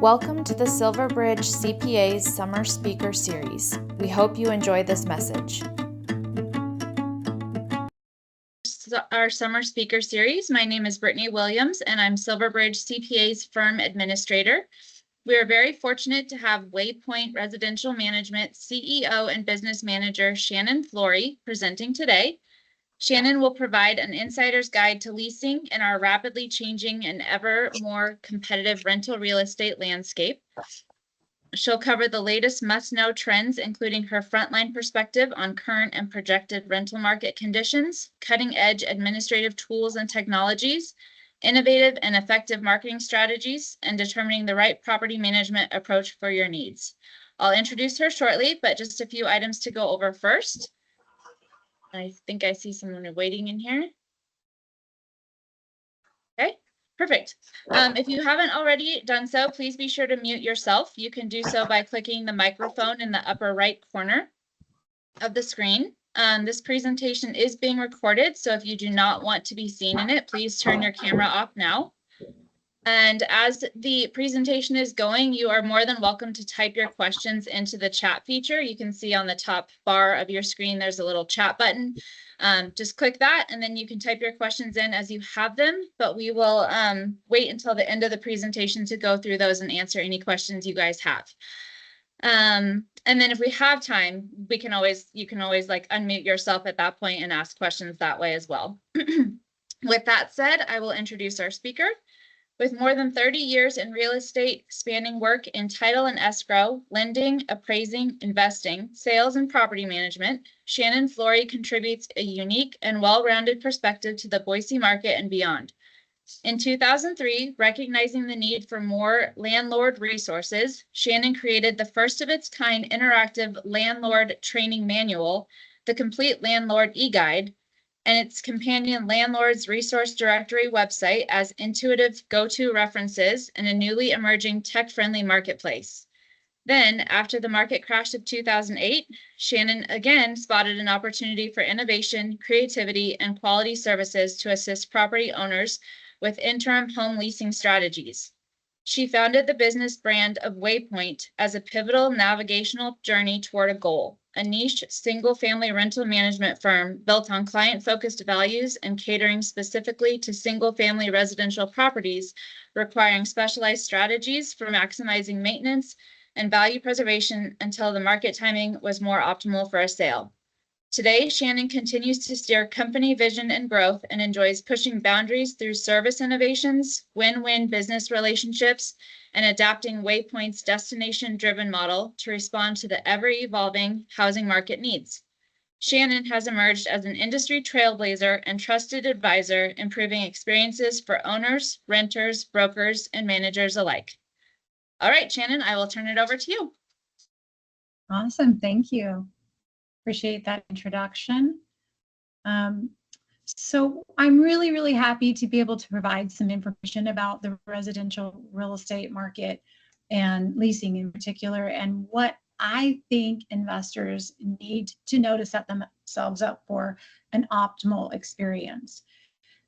Welcome to the Silverbridge CPA's Summer Speaker Series. We hope you enjoy this message. Our Summer Speaker Series. My name is Brittany Williams, and I'm Silverbridge CPA's firm administrator. We are very fortunate to have Waypoint Residential Management CEO and Business Manager Shannyn Flory presenting today. Shannyn will provide an insider's guide to leasing in our rapidly changing and ever more competitive rental real estate landscape. She'll cover the latest must-know trends, including her frontline perspective on current and projected rental market conditions, cutting-edge administrative tools and technologies, innovative and effective marketing strategies, and determining the right property management approach for your needs. I'll introduce her shortly, but just a few items to go over first. I think I see someone waiting in here. Okay, perfect. If you haven't already done so, please be sure to mute yourself. You can do so by clicking the microphone in the upper right corner of the screen. This presentation is being recorded, so if you do not want to be seen in it, please turn your camera off now. And as the presentation is going, you are more than welcome to type your questions into the chat feature. You can see on the top bar of your screen, there's a little chat button. Just click that, and then you can type your questions in as you have them, but we will wait until the end of the presentation to go through those and answer any questions you guys have. And then if we have time, you can always like unmute yourself at that point and ask questions that way as well. With that said, I will introduce our speaker. With more than 30 years in real estate, spanning work in title and escrow, lending, appraising, investing, sales, and property management, Shannyn Flory contributes a unique and well-rounded perspective to the Boise market and beyond. In 2003, recognizing the need for more landlord resources, Shannyn created the first of its kind interactive landlord training manual, the Complete Landlord e-Guide, and its companion Landlords Resource Directory website as intuitive go-to references in a newly emerging tech-friendly marketplace. Then, after the market crash of 2008, Shannyn again spotted an opportunity for innovation, creativity, and quality services to assist property owners with interim home leasing strategies. She founded the business brand of Waypoint as a pivotal navigational journey toward a goal, a niche single-family rental management firm built on client-focused values and catering specifically to single-family residential properties requiring specialized strategies for maximizing maintenance and value preservation until the market timing was more optimal for a sale. Today, Shannyn continues to steer company vision and growth and enjoys pushing boundaries through service innovations, win-win business relationships, and adapting Waypoint's destination-driven model to respond to the ever-evolving housing market needs. Shannyn has emerged as an industry trailblazer and trusted advisor, improving experiences for owners, renters, brokers, and managers alike. All right, Shannyn, I will turn it over to you. Awesome, thank you. Appreciate that introduction. So I'm really happy to be able to provide some information about the residential real estate market and leasing in particular, and what I think investors need to know to set themselves up for an optimal experience.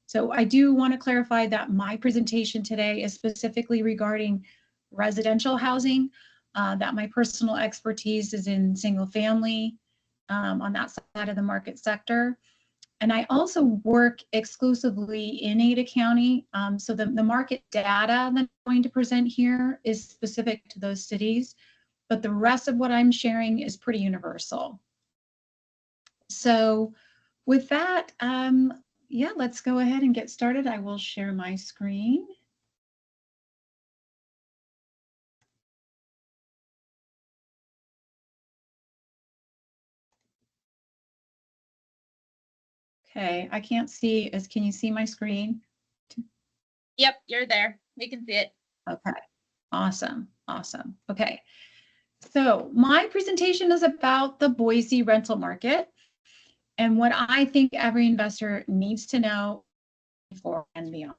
So I do want to clarify that my presentation today is specifically regarding residential housing, that my personal expertise is in single family, on that side of the market sector. And I also work exclusively in Ada County. So the market data that I'm going to present here is specific to those cities, but the rest of what I'm sharing is pretty universal. So with that, yeah, let's go ahead and get started. I will share my screen. Okay, I can't see. Can you see my screen? Yep, you're there. We can see it. Okay, awesome. Okay, so my presentation is about the Boise rental market and what I think every investor needs to know for and beyond.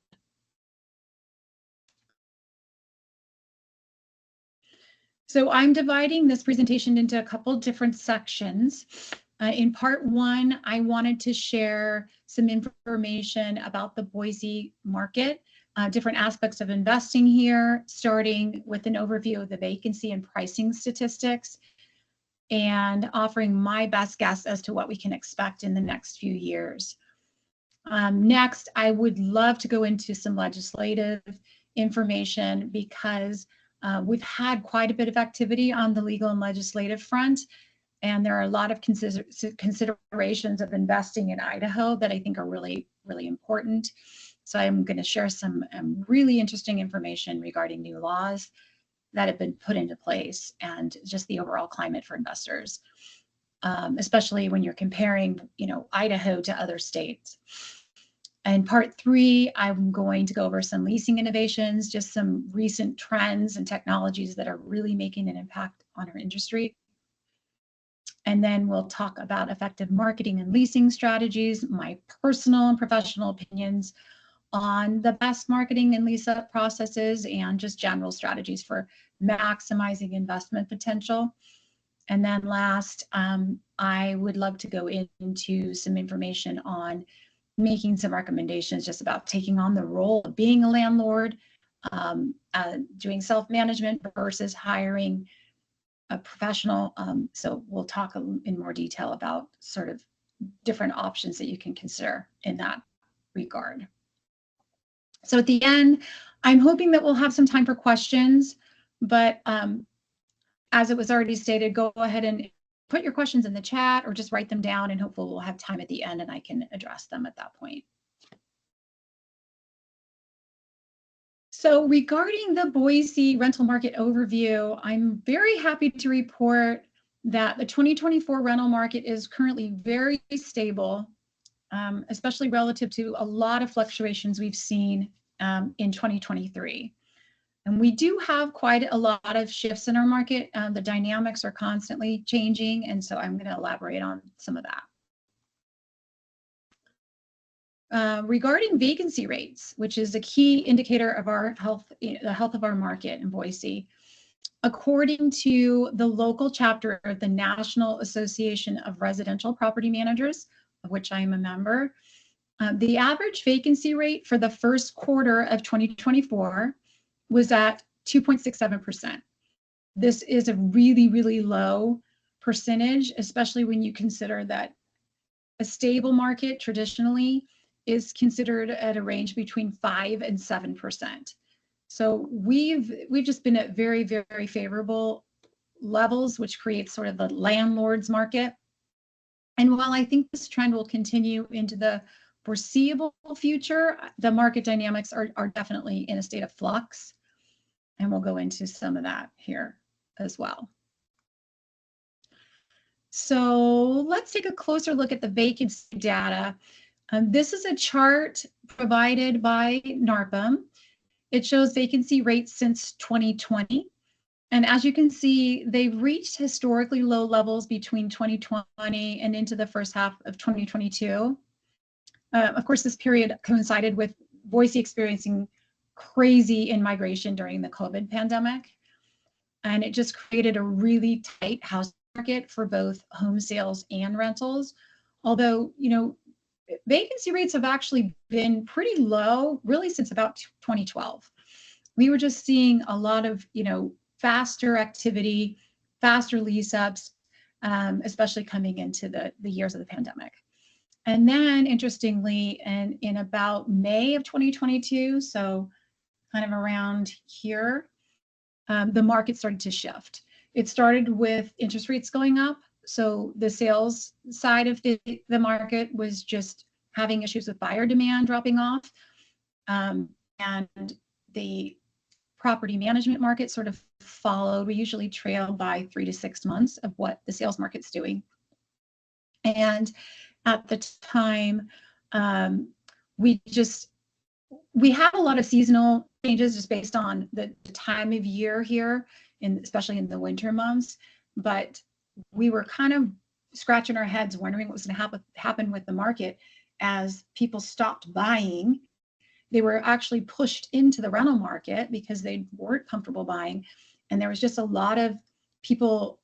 So I'm dividing this presentation into a couple different sections. In part one, I wanted to share some information about the Boise market different aspects of investing here, starting with an overview of the vacancy and pricing statistics, and offering my best guess as to what we can expect in the next few years. Next, I would love to go into some legislative information because we've had quite a bit of activity on the legal and legislative front, and there are a lot of considerations of investing in Idaho that I think are really, really important. So I'm going to share some really interesting information regarding new laws that have been put into place and just the overall climate for investors, especially when you're comparing, Idaho to other states. In part 3, I'm going to go over some leasing innovations, just some recent trends and technologies that are really making an impact on our industry. And then we'll talk about effective marketing and leasing strategies, my personal and professional opinions on the best marketing and lease-up processes, and just general strategies for maximizing investment potential. And then last, I would love to go into some information on making some recommendations just about taking on the role of being a landlord, doing self-management versus hiring a professional. So we'll talk in more detail about sort of different options that you can consider in that regard. So at the end, I'm hoping that we'll have some time for questions, but as it was already stated, go ahead and put your questions in the chat or just write them down, and hopefully we'll have time at the end and I can address them at that point. So regarding the Boise rental market overview, I'm very happy to report that the 2024 rental market is currently very stable, especially relative to a lot of fluctuations we've seen in 2023. And we do have quite a lot of shifts in our market. The dynamics are constantly changing, and so I'm going to elaborate on some of that. Regarding vacancy rates, which is a key indicator of our health, the health of our market in Boise, according to the local chapter of the National Association of Residential Property Managers, of which I am a member, the average vacancy rate for the first quarter of 2024 was at 2.67%. This is a really, really low percentage, especially when you consider that a stable market traditionally is considered at a range between 5 and 7%. So we've just been at very, very favorable levels, which creates sort of the landlords market. And while I think this trend will continue into the foreseeable future, the market dynamics are definitely in a state of flux. And we'll go into some of that here as well. So let's take a closer look at the vacancy data. This is a chart provided by NARPM. It shows vacancy rates since 2020. And as you can see, they've reached historically low levels between 2020 and into the first half of 2022. Of course, this period coincided with Boise experiencing crazy in-migration during the COVID pandemic. And it just created a really tight housing market for both home sales and rentals. Although, vacancy rates have actually been pretty low really since about 2012. We were just seeing a lot of, faster activity, faster lease ups, especially coming into the years of the pandemic. And then interestingly, in about May of 2022, so kind of around here, the market started to shift. It started with interest rates going up. So the sales side of the market was just having issues with buyer demand dropping off. And the property management market sort of followed. We usually trail by 3 to 6 months of what the sales market's doing. And at the time, we have a lot of seasonal changes just based on the time of year here, especially in the winter months. But we were kind of scratching our heads wondering what was going to happen with the market as people stopped buying. They were actually pushed into the rental market because they weren't comfortable buying. And there was just a lot of people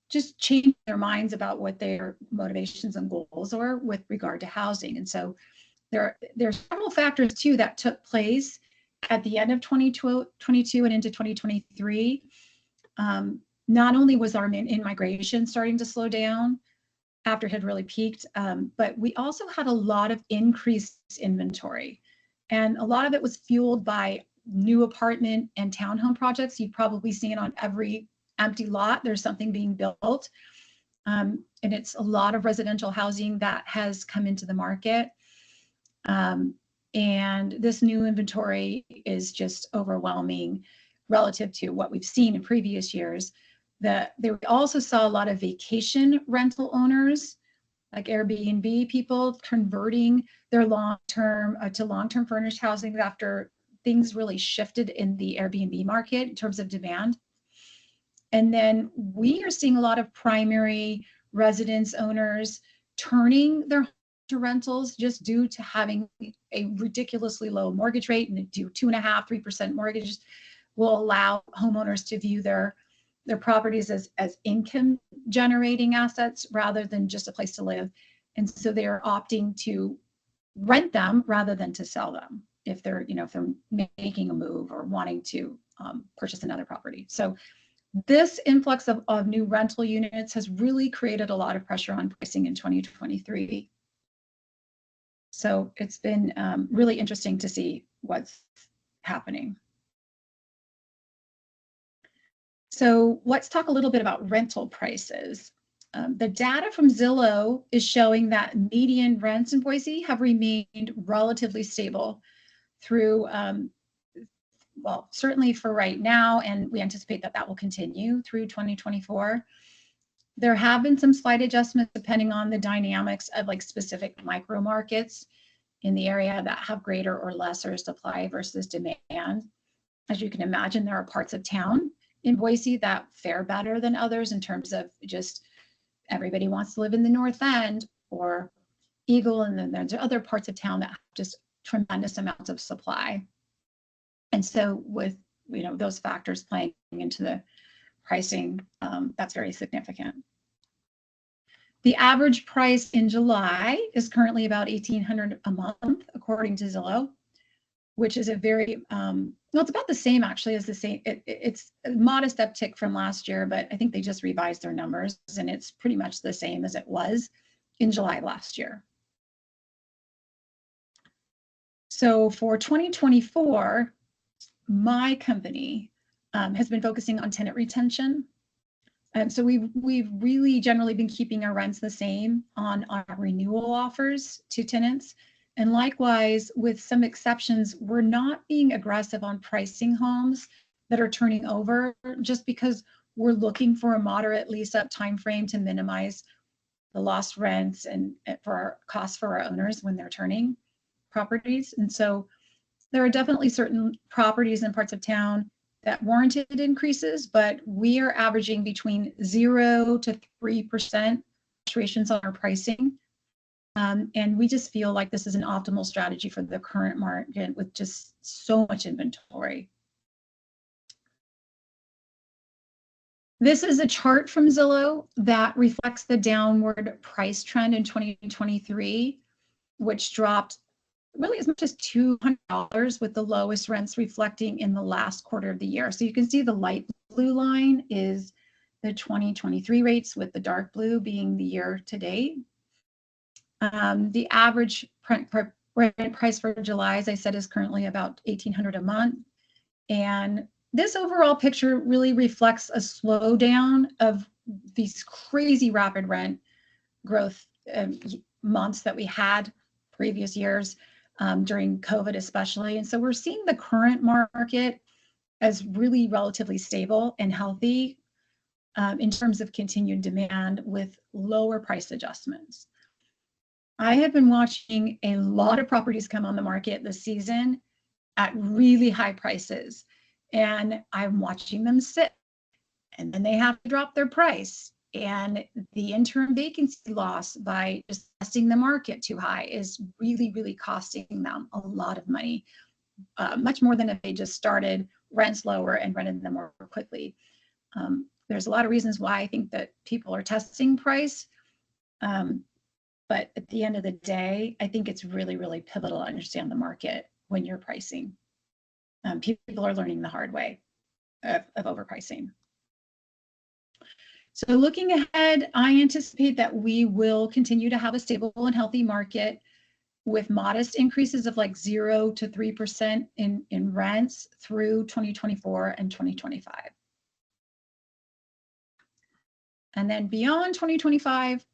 just changing their minds about what their motivations and goals are with regard to housing. And so There's several factors too that took place at the end of 2022 and into 2023. Not only was our in-migration starting to slow down after it had really peaked, but we also had a lot of increased inventory. And a lot of it was fueled by new apartment and townhome projects. You've probably seen on every empty lot, there's something being built. And it's a lot of residential housing that has come into the market. And this new inventory is just overwhelming relative to what we've seen in previous years. We also saw a lot of vacation rental owners, like Airbnb people, converting their long-term to long-term furnished housing after things really shifted in the Airbnb market in terms of demand. And then we are seeing a lot of primary residence owners turning their to rentals just due to having a ridiculously low mortgage rate, and do 2.5%, 3% mortgages will allow homeowners to view their properties as income generating assets rather than just a place to live. And so they're opting to rent them rather than to sell them if they're making a move or wanting to purchase another property. So this influx of new rental units has really created a lot of pressure on pricing in 2023. So it's been really interesting to see what's happening. So let's talk a little bit about rental prices. The data from Zillow is showing that median rents in Boise have remained relatively stable through, well, certainly for right now, and we anticipate that will continue through 2024. There have been some slight adjustments depending on the dynamics of like specific micro markets in the area that have greater or lesser supply versus demand. As you can imagine, there are parts of town in Boise that fare better than others in terms of just everybody wants to live in the North End or Eagle, and then there's other parts of town that have just tremendous amounts of supply. And so with those factors playing into the pricing, that's very significant. The average price in July is currently about $1,800 a month, according to Zillow, which is a very, it's about the same actually as the same. It's a modest uptick from last year, but I think they just revised their numbers and it's pretty much the same as it was in July last year. So for 2024, my company has been focusing on tenant retention. So we've really generally been keeping our rents the same on our renewal offers to tenants. And likewise, with some exceptions, we're not being aggressive on pricing homes that are turning over just because we're looking for a moderate lease up time frame to minimize the lost rents and for our costs for our owners when they're turning properties. And so there are definitely certain properties in parts of town that warranted increases, but we are averaging between 0 to 3% fluctuations on our pricing. And we just feel like this is an optimal strategy for the current market with just so much inventory. This is a chart from Zillow that reflects the downward price trend in 2023, which dropped really as much as $200, with the lowest rents reflecting in the last quarter of the year. So you can see the light blue line is the 2023 rates, with the dark blue being the year to date. The average rent price for July, as I said, is currently about $1,800 a month. And this overall picture really reflects a slowdown of these crazy rapid rent growth months that we had previous years. During COVID especially. And so we're seeing the current market as really relatively stable and healthy in terms of continued demand with lower price adjustments. I have been watching a lot of properties come on the market this season at really high prices, and I'm watching them sit, and then they have to drop their price. And the interim vacancy loss by just testing the market too high is really, really costing them a lot of money, much more than if they just started rents lower and rented them more quickly. There's a lot of reasons why I think that people are testing price. But at the end of the day, I think it's really, really pivotal to understand the market when you're pricing. People are learning the hard way of overpricing. So looking ahead, I anticipate that we will continue to have a stable and healthy market with modest increases of like 0 to 3% in rents through 2024 and 2025. And then beyond 2025,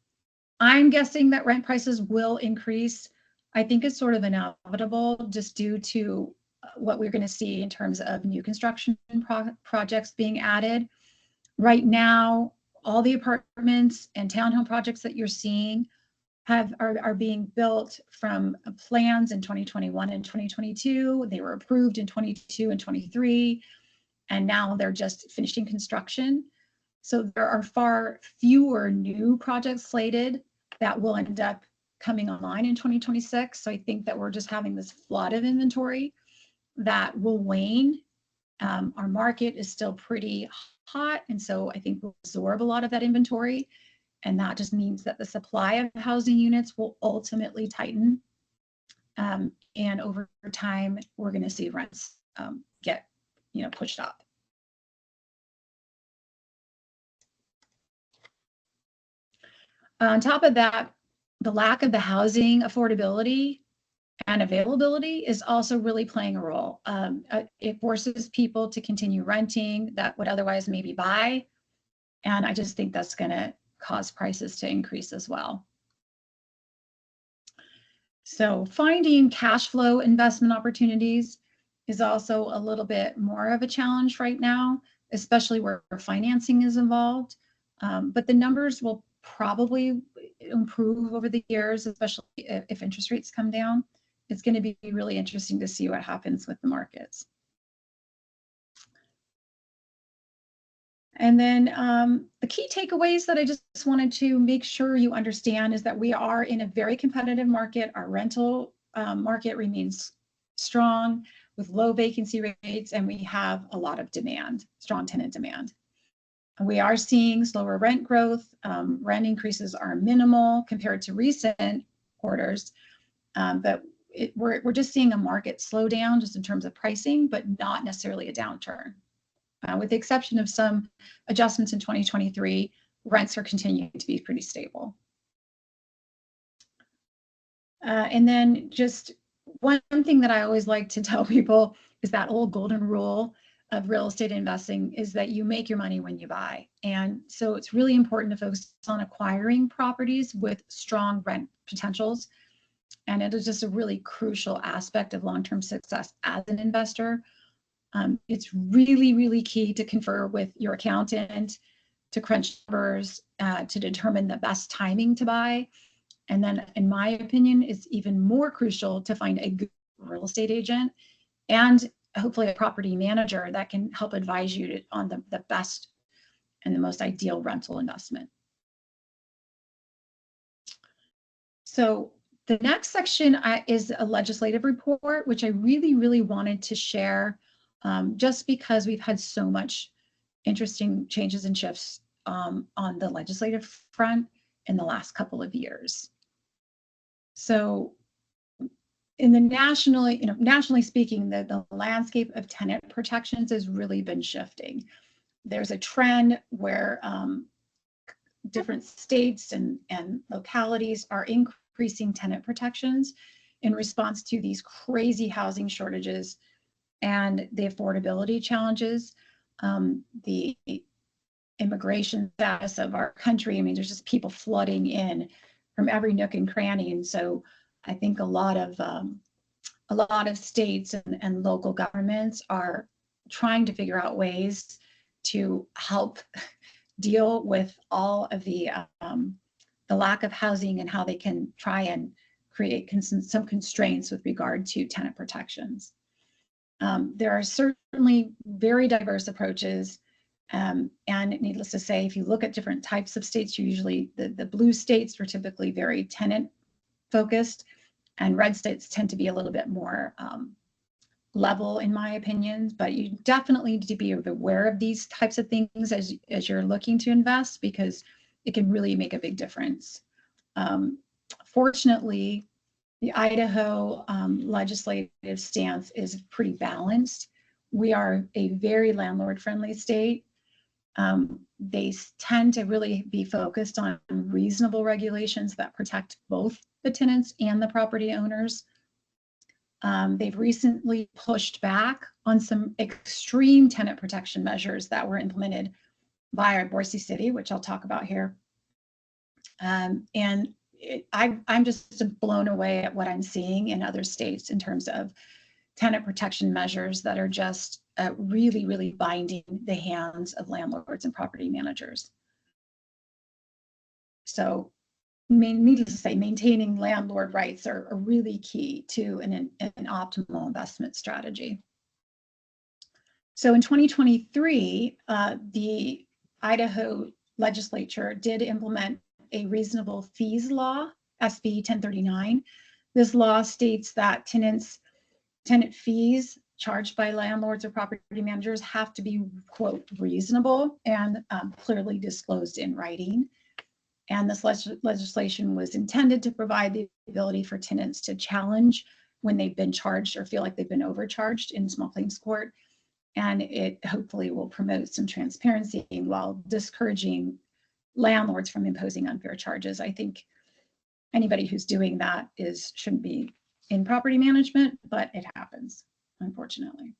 I'm guessing that rent prices will increase. I think it's sort of inevitable just due to what we're going to see in terms of new construction projects being added. Right now, all the apartments and townhome projects that you're seeing are being built from plans in 2021 and 2022. They were approved in 22 and 23, and now they're just finishing construction. So there are far fewer new projects slated that will end up coming online in 2026. So I think that we're just having this flood of inventory that will wane. Our market is still pretty hot, and so I think we'll absorb a lot of that inventory. And that just means that the supply of housing units will ultimately tighten. And over time, we're going to see rents get, pushed up. On top of that, the lack of the housing affordability and availability is also really playing a role. It forces people to continue renting that would otherwise maybe buy. And I just think that's going to cause prices to increase as well. So finding cash flow investment opportunities is also a little bit more of a challenge right now, especially where financing is involved. But the numbers will probably improve over the years, especially if interest rates come down. It's going to be really interesting to see what happens with the markets. And then the key takeaways that I just wanted to make sure you understand is that we are in a very competitive market. Our rental market remains strong with low vacancy rates, and we have a lot of demand, strong tenant demand. And we are seeing slower rent growth. Rent increases are minimal compared to recent quarters, but we're just seeing a market slow down just in terms of pricing, but not necessarily a downturn. With the exception of some adjustments in 2023, rents are continuing to be pretty stable. And then just one thing that I always like to tell people is that old golden rule of real estate investing is that you make your money when you buy. And so it's really important to focus on acquiring properties with strong rent potentials. And it is just a really crucial aspect of long-term success as an investor. It's really, really key to confer with your accountant, to crunch numbers, to determine the best timing to buy. And then, in my opinion, it's even more crucial to find a good real estate agent and hopefully a property manager that can help advise you on the best and the most ideal rental investment. So the next section is a legislative report, which I really, really wanted to share just because we've had so much interesting changes and shifts on the legislative front in the last couple of years. So in the nationally speaking, the landscape of tenant protections has really been shifting. There's a trend where different states and localities are increasing tenant protections in response to these crazy housing shortages and the affordability challenges, the immigration status of our country. I mean, there's just people flooding in from every nook and cranny. And so I think a lot of states and local governments are trying to figure out ways to help deal with all of the lack of housing and how they can try and create some constraints with regard to tenant protections. There are certainly very diverse approaches. And needless to say, if you look at different types of states, usually the blue states are typically very tenant focused, and red states tend to be a little bit more level, in my opinion. But you definitely need to be aware of these types of things as you're looking to invest, because it can really make a big difference. Fortunately, the Idaho legislative stance is pretty balanced. We are a very landlord-friendly state. They tend to really be focused on reasonable regulations that protect both the tenants and the property owners. They've recently pushed back on some extreme tenant protection measures that were implemented by Boise City, which I'll talk about here. I'm just blown away at what I'm seeing in other states in terms of tenant protection measures that are just really, really binding the hands of landlords and property managers. So, needless to say, maintaining landlord rights are really key to an optimal investment strategy. So in 2023, the Idaho legislature did implement a reasonable fees law, SB 1039. This law states that tenant fees charged by landlords or property managers have to be, quote, reasonable and clearly disclosed in writing. And this legislation was intended to provide the ability for tenants to challenge when they've been charged or feel like they've been overcharged in small claims court. And it hopefully will promote some transparency while discouraging landlords from imposing unfair charges. I think anybody who's doing that shouldn't be in property management, but it happens, unfortunately.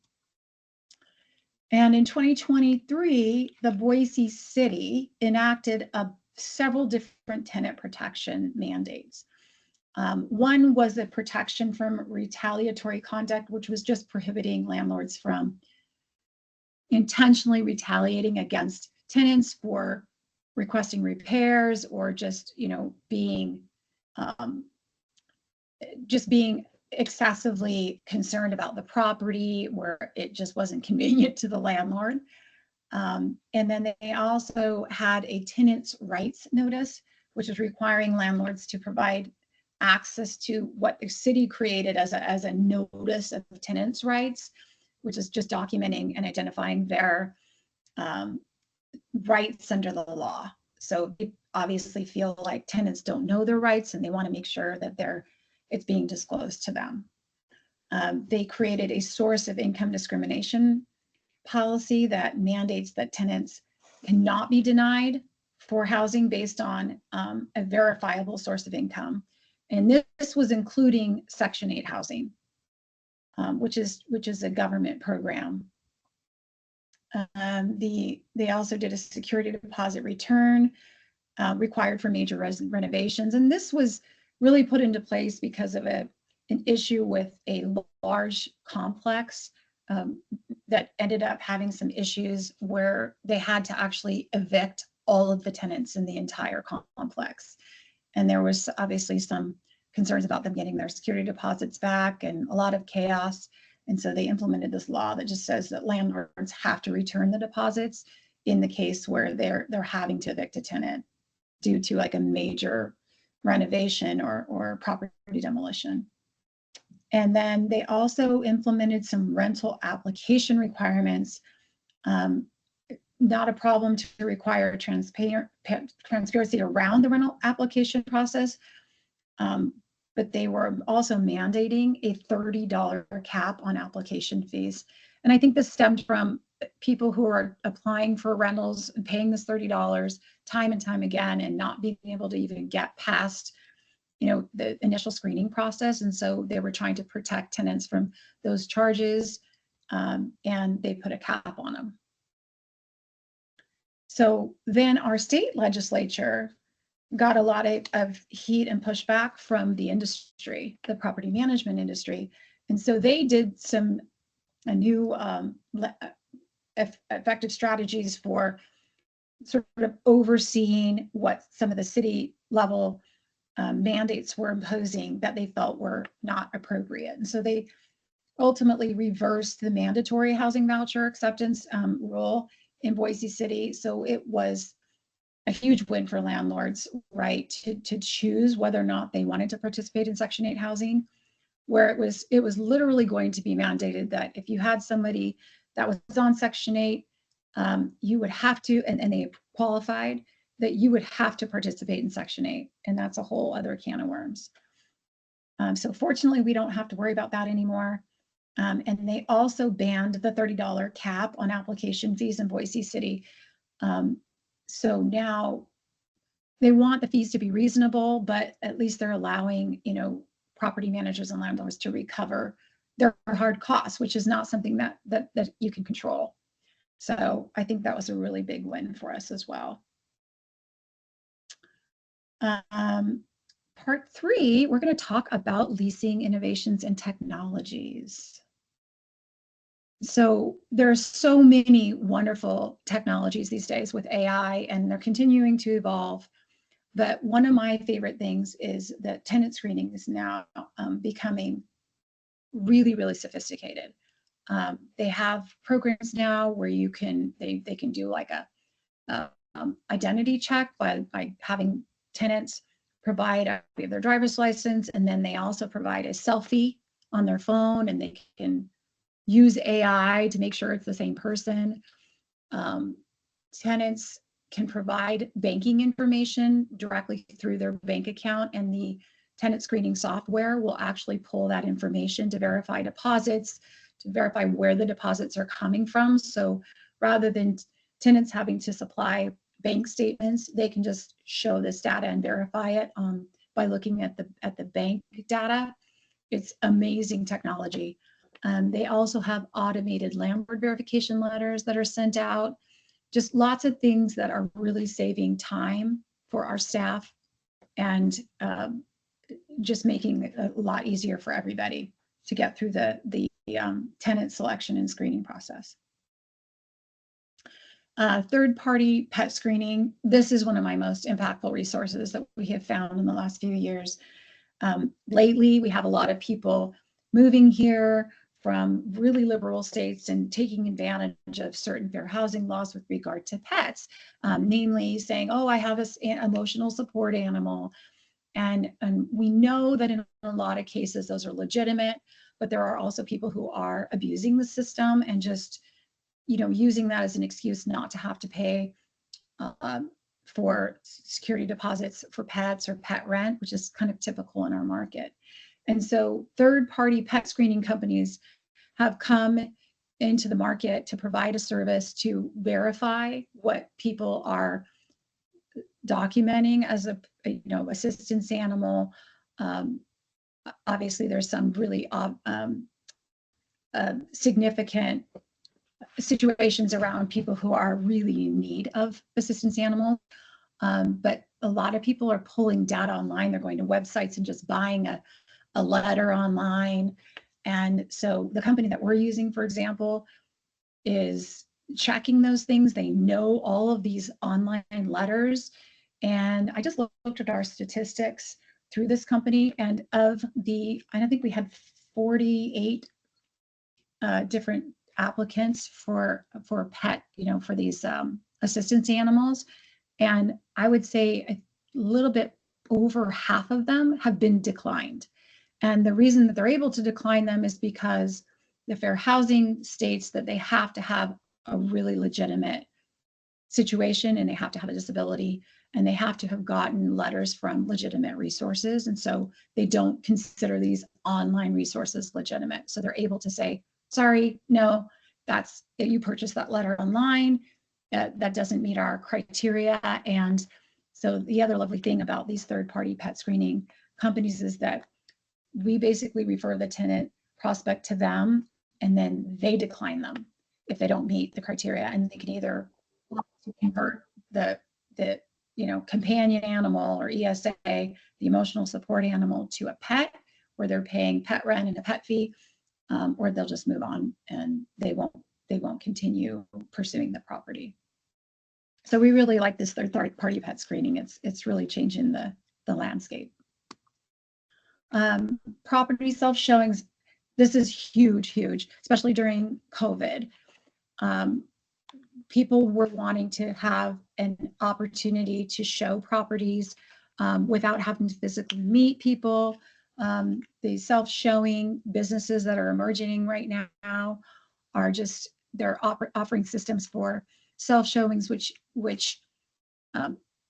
And in 2023, the Boise City enacted several different tenant protection mandates. One was a protection from retaliatory conduct, which was just prohibiting landlords from intentionally retaliating against tenants for requesting repairs or just, being excessively concerned about the property where it just wasn't convenient to the landlord. And then they also had a tenants' rights notice, which is requiring landlords to provide access to what the city created as a notice of tenants' rights, which is just documenting and identifying their rights under the law. So they obviously feel like tenants don't know their rights and they want to make sure that it's being disclosed to them. They created a source of income discrimination policy that mandates that tenants cannot be denied for housing based on a verifiable source of income. And this was including Section 8 housing, which is a government program. They also did a security deposit return required for major renovations. And this was really put into place because of an issue with a large complex that ended up having some issues where they had to actually evict all of the tenants in the entire complex. And there was obviously some concerns about them getting their security deposits back and a lot of chaos. And so they implemented this law that just says that landlords have to return the deposits in the case where they're having to evict a tenant due to like a major renovation or property demolition. And then they also implemented some rental application requirements. Not a problem to require transparency around the rental application process, but they were also mandating a $30 cap on application fees. And I think this stemmed from people who are applying for rentals and paying this $30 time and time again and not being able to even get past the initial screening process. And so they were trying to protect tenants from those charges, and they put a cap on them. So then our state legislature got a lot of heat and pushback from the industry, the property management industry. And so they did a new effective strategies for sort of overseeing what some of the city level mandates were imposing that they felt were not appropriate. And so they ultimately reversed the mandatory housing voucher acceptance rule in Boise City. So it was a huge win for landlords, right, to choose whether or not they wanted to participate in Section 8 housing, where it was literally going to be mandated that if you had somebody that was on Section 8, you would have to, and they qualified, that you would have to participate in Section 8, and that's a whole other can of worms. So fortunately, we don't have to worry about that anymore. And they also banned the $30 cap on application fees in Boise City. So now they want the fees to be reasonable, but at least they're allowing, property managers and landlords to recover their hard costs, which is not something that you can control. So I think that was a really big win for us as well. Part 3, we're going to talk about leasing innovations and technologies. So there are so many wonderful technologies these days with AI, and they're continuing to evolve. But one of my favorite things is that tenant screening is now becoming really, really sophisticated. They have programs now where they can do like a identity check by having tenants provide a copy of their driver's license, and then they also provide a selfie on their phone, and they can use AI to make sure it's the same person. Tenants can provide banking information directly through their bank account, and the tenant screening software will actually pull that information to verify deposits, to verify where the deposits are coming from. So rather than tenants having to supply bank statements, they can just show this data and verify it by looking at the bank data. It's amazing technology. They also have automated landlord verification letters that are sent out. Just lots of things that are really saving time for our staff and just making it a lot easier for everybody to get through the tenant selection and screening process. Third-party pet screening. This is one of my most impactful resources that we have found in the last few years. Lately, we have a lot of people moving here from really liberal states and taking advantage of certain fair housing laws with regard to pets, namely saying, oh, I have an emotional support animal. And we know that in a lot of cases, those are legitimate, but there are also people who are abusing the system and just, using that as an excuse not to have to pay for security deposits for pets or pet rent, which is kind of typical in our market. And so third-party pet screening companies have come into the market to provide a service to verify what people are documenting as a assistance animal. Obviously, there's some really significant situations around people who are really in need of assistance animals. But a lot of people are pulling data online. They're going to websites and just buying a letter online. And so the company that we're using, for example, is checking those things. They know all of these online letters. And I just looked at our statistics through this company, and I don't think we had 48 different applicants for pet, for these assistance animals. And I would say a little bit over half of them have been declined. And the reason that they're able to decline them is because the fair housing states that they have to have a really legitimate situation, and they have to have a disability, and they have to have gotten letters from legitimate resources. And so they don't consider these online resources legitimate. So they're able to say, sorry, no, you purchased that letter online. That doesn't meet our criteria. And so the other lovely thing about these third-party pet screening companies is that we basically refer the tenant prospect to them, and then they decline them if they don't meet the criteria. And they can either convert the companion animal or ESA, the emotional support animal, to a pet where they're paying pet rent and a pet fee, or they'll just move on and they won't continue pursuing the property. So we really like this third-party pet screening. It's really changing the landscape. Property self-showings. This is huge, especially during COVID. People were wanting to have an opportunity to show properties without having to physically meet people. The self-showing businesses that are emerging right now are they're offering systems for self-showings, which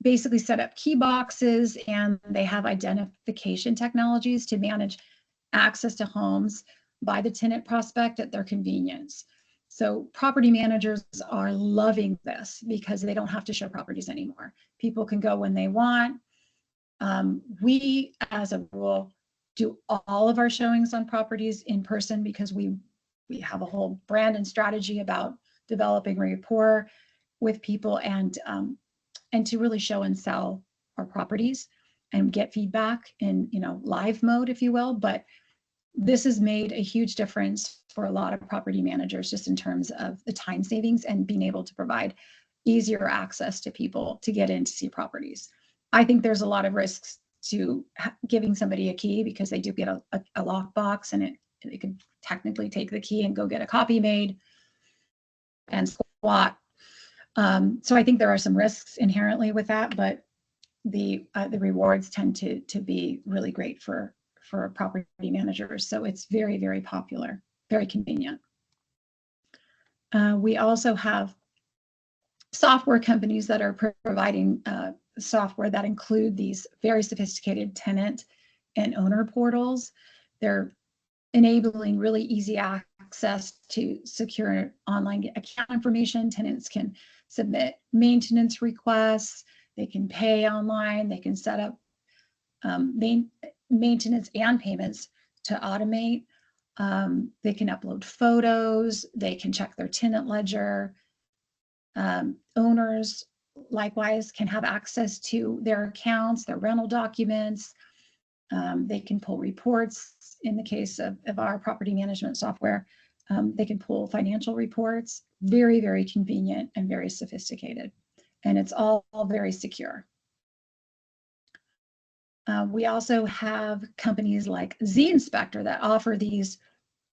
basically set up key boxes, and they have identification technologies to manage access to homes by the tenant prospect at their convenience. So property managers are loving this because they don't have to show properties anymore. People can go when they want. We, as a rule, do all of our showings on properties in person because we have a whole brand and strategy about developing rapport with people and to really show and sell our properties and get feedback in, live mode, if you will. But this has made a huge difference for a lot of property managers just in terms of the time savings and being able to provide easier access to people to get in to see properties. I think there's a lot of risks to giving somebody a key because they do get a lockbox, and they could technically take the key and go get a copy made and squat. So I think there are some risks inherently with that, but the rewards tend to be really great for property managers. So it's very, very popular, very convenient. We also have software companies that are providing software that include these very sophisticated tenant and owner portals. They're enabling really easy access to secure online account information. Tenants can submit maintenance requests. They can pay online. They can set up maintenance and payments to automate. They can upload photos. They can check their tenant ledger. Owners, likewise, can have access to their accounts, their rental documents. They can pull reports. In the case of our property management software, they can pull financial reports. Very, very convenient and very sophisticated. And it's all very secure. We also have companies like Z Inspector that offer these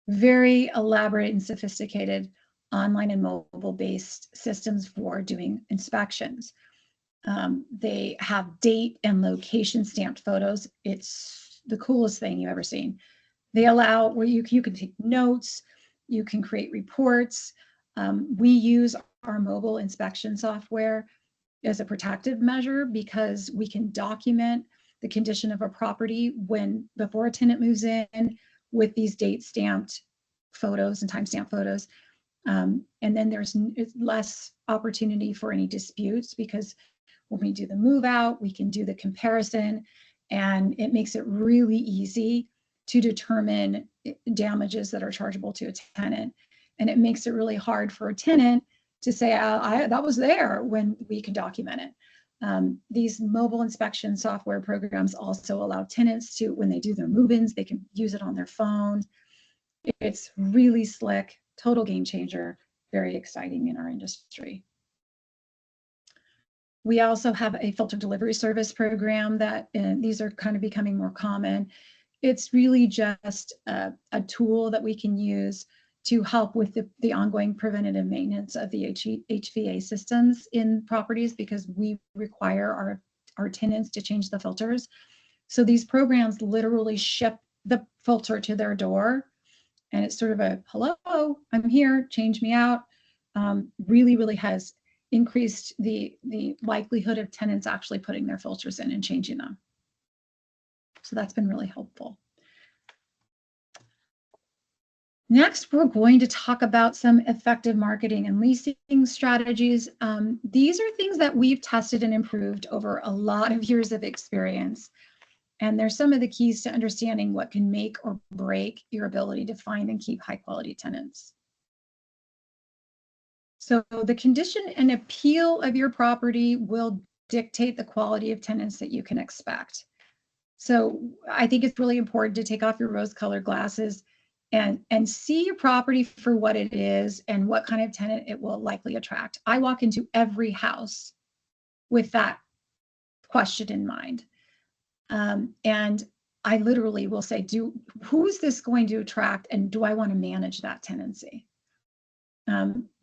very elaborate and sophisticated online and mobile-based systems for doing inspections. They have date and location stamped photos. It's the coolest thing you've ever seen. They allow where you can take notes, you can create reports. We use our mobile inspection software as a protective measure because we can document the condition of a property before a tenant moves in with these date stamped photos and timestamp photos. And then there's less opportunity for any disputes because when we do the move out, we can do the comparison, and it makes it really easy to determine damages that are chargeable to a tenant. And it makes it really hard for a tenant to say, that was there, when we can document it. These mobile inspection software programs also allow tenants to, when they do their move-ins, they can use it on their phone. It's really slick, total game changer, very exciting in our industry. We also have a filter delivery service program that these are kind of becoming more common. It's really just a tool that we can use to help with the ongoing preventative maintenance of the HVA systems in properties because we require our tenants to change the filters. So these programs literally ship the filter to their door, and it's sort of a, hello, I'm here, change me out. Really, really has increased the likelihood of tenants actually putting their filters in and changing them. So that's been really helpful. Next, we're going to talk about some effective marketing and leasing strategies. These are things that we've tested and improved over a lot of years of experience. And they're some of the keys to understanding what can make or break your ability to find and keep high quality tenants. So the condition and appeal of your property will dictate the quality of tenants that you can expect. So I think it's really important to take off your rose-colored glasses and see your property for what it is and what kind of tenant it will likely attract. I walk into every house with that question in mind. And I literally will say, who's this going to attract, and do I want to manage that tenancy?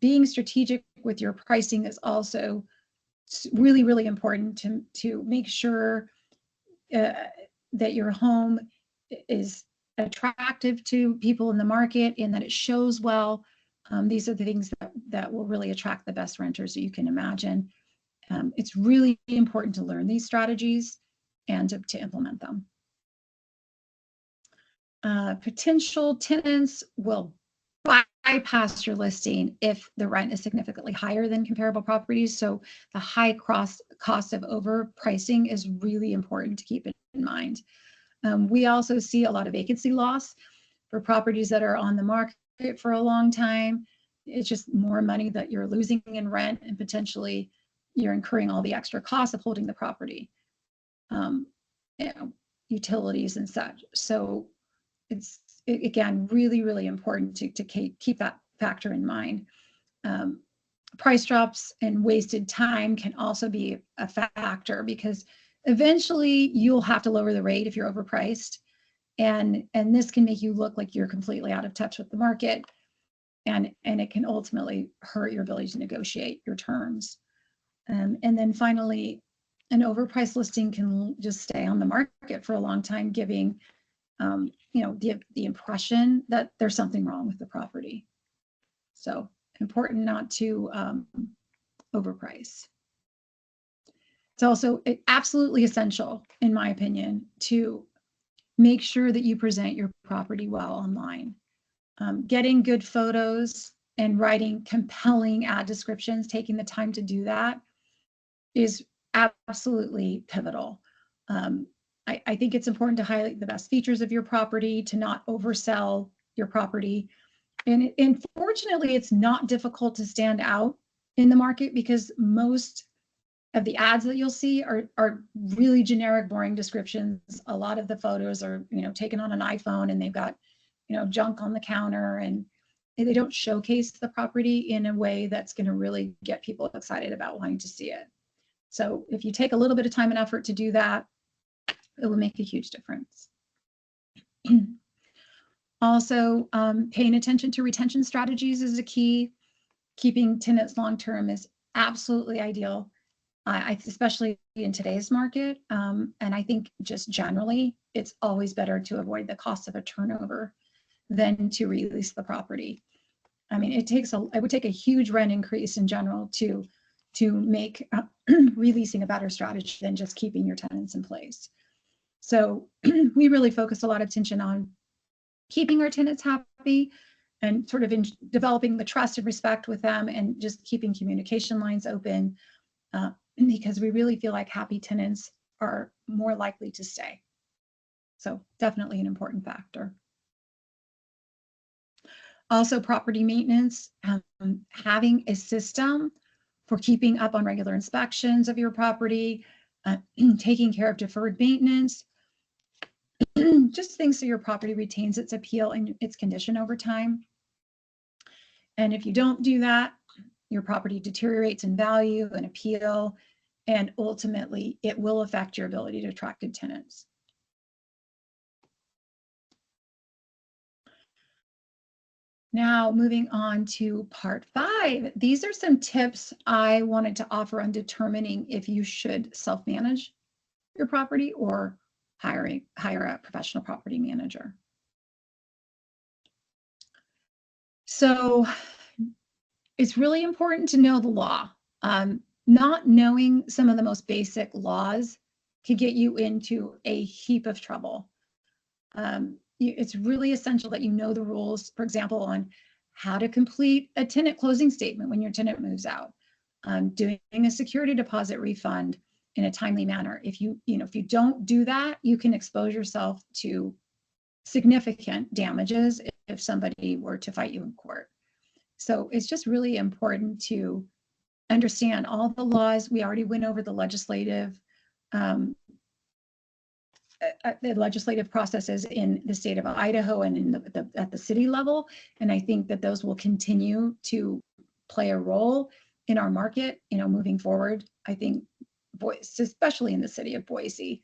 Being strategic with your pricing is also really, really important to make sure that your home is attractive to people in the market and that it shows well. These are the things that will really attract the best renters that you can imagine. It's really important to learn these strategies and to implement them. Potential tenants will bypass your listing if the rent is significantly higher than comparable properties. So the high cost of overpricing is really important to keep in mind. We also see a lot of vacancy loss for properties that are on the market for a long time. It's just more money that you're losing in rent, and potentially you're incurring all the extra costs of holding the property, utilities and such. So it's, again, really, really important to keep that factor in mind. Price drops and wasted time can also be a factor, because eventually you'll have to lower the rate if you're overpriced. And this can make you look like you're completely out of touch with the market. And it can ultimately hurt your ability to negotiate your terms. And then finally, an overpriced listing can just stay on the market for a long time, giving the impression that there's something wrong with the property. So important not to overprice. It's also absolutely essential, in my opinion, to make sure that you present your property well online. Getting good photos and writing compelling ad descriptions, taking the time to do that, is absolutely pivotal. I think it's important to highlight the best features of your property, to not oversell your property. And fortunately, it's not difficult to stand out in the market, because most of the ads that you'll see are really generic, boring descriptions. A lot of the photos are, taken on an iPhone, and they've got, junk on the counter, and they don't showcase the property in a way that's going to really get people excited about wanting to see it. So if you take a little bit of time and effort to do that, it will make a huge difference. Also, paying attention to retention strategies is a key. Keeping tenants long-term is absolutely ideal, especially in today's market. And I think just generally, it's always better to avoid the cost of a turnover than to release the property. I mean, it would take a huge rent increase in general to make releasing a better strategy than just keeping your tenants in place. So we really focus a lot of attention on keeping our tenants happy, and sort of in developing the trust and respect with them, and just keeping communication lines open, because we really feel like happy tenants are more likely to stay. So definitely an important factor. Also, property maintenance, having a system for keeping up on regular inspections of your property, taking care of deferred maintenance, just things so your property retains its appeal and its condition over time. And if you don't do that, your property deteriorates in value and appeal, and ultimately it will affect your ability to attract good tenants. Now, moving on to part 5. These are some tips I wanted to offer on determining if you should self-manage your property or hire a professional property manager. So it's really important to know the law. Not knowing some of the most basic laws could get you into a heap of trouble. It's really essential that you know the rules, for example, on how to complete a tenant closing statement when your tenant moves out, doing a security deposit refund in a timely manner. If you don't do that, you can expose yourself to significant damages if somebody were to fight you in court. So it's just really important to understand all the laws. We already went over the legislative processes in the state of Idaho and at the city level. And I think that those will continue to play a role in our market, moving forward. I think Boise, especially in the city of Boise,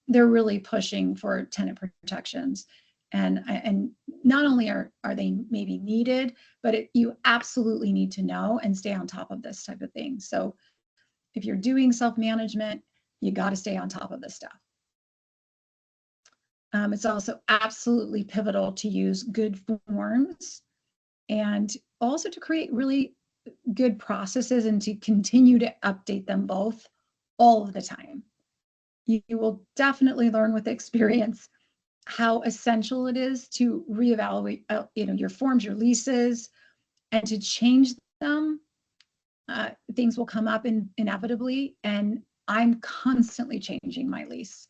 they're really pushing for tenant protections. And not only are they maybe needed, but you absolutely need to know and stay on top of this type of thing. So if you're doing self-management, you got to stay on top of this stuff. It's also absolutely pivotal to use good forms, and also to create really good processes and to continue to update them both all of the time. You will definitely learn with experience how essential it is to reevaluate, your forms, your leases, and to change them. Things will come up inevitably, and I'm constantly changing my lease.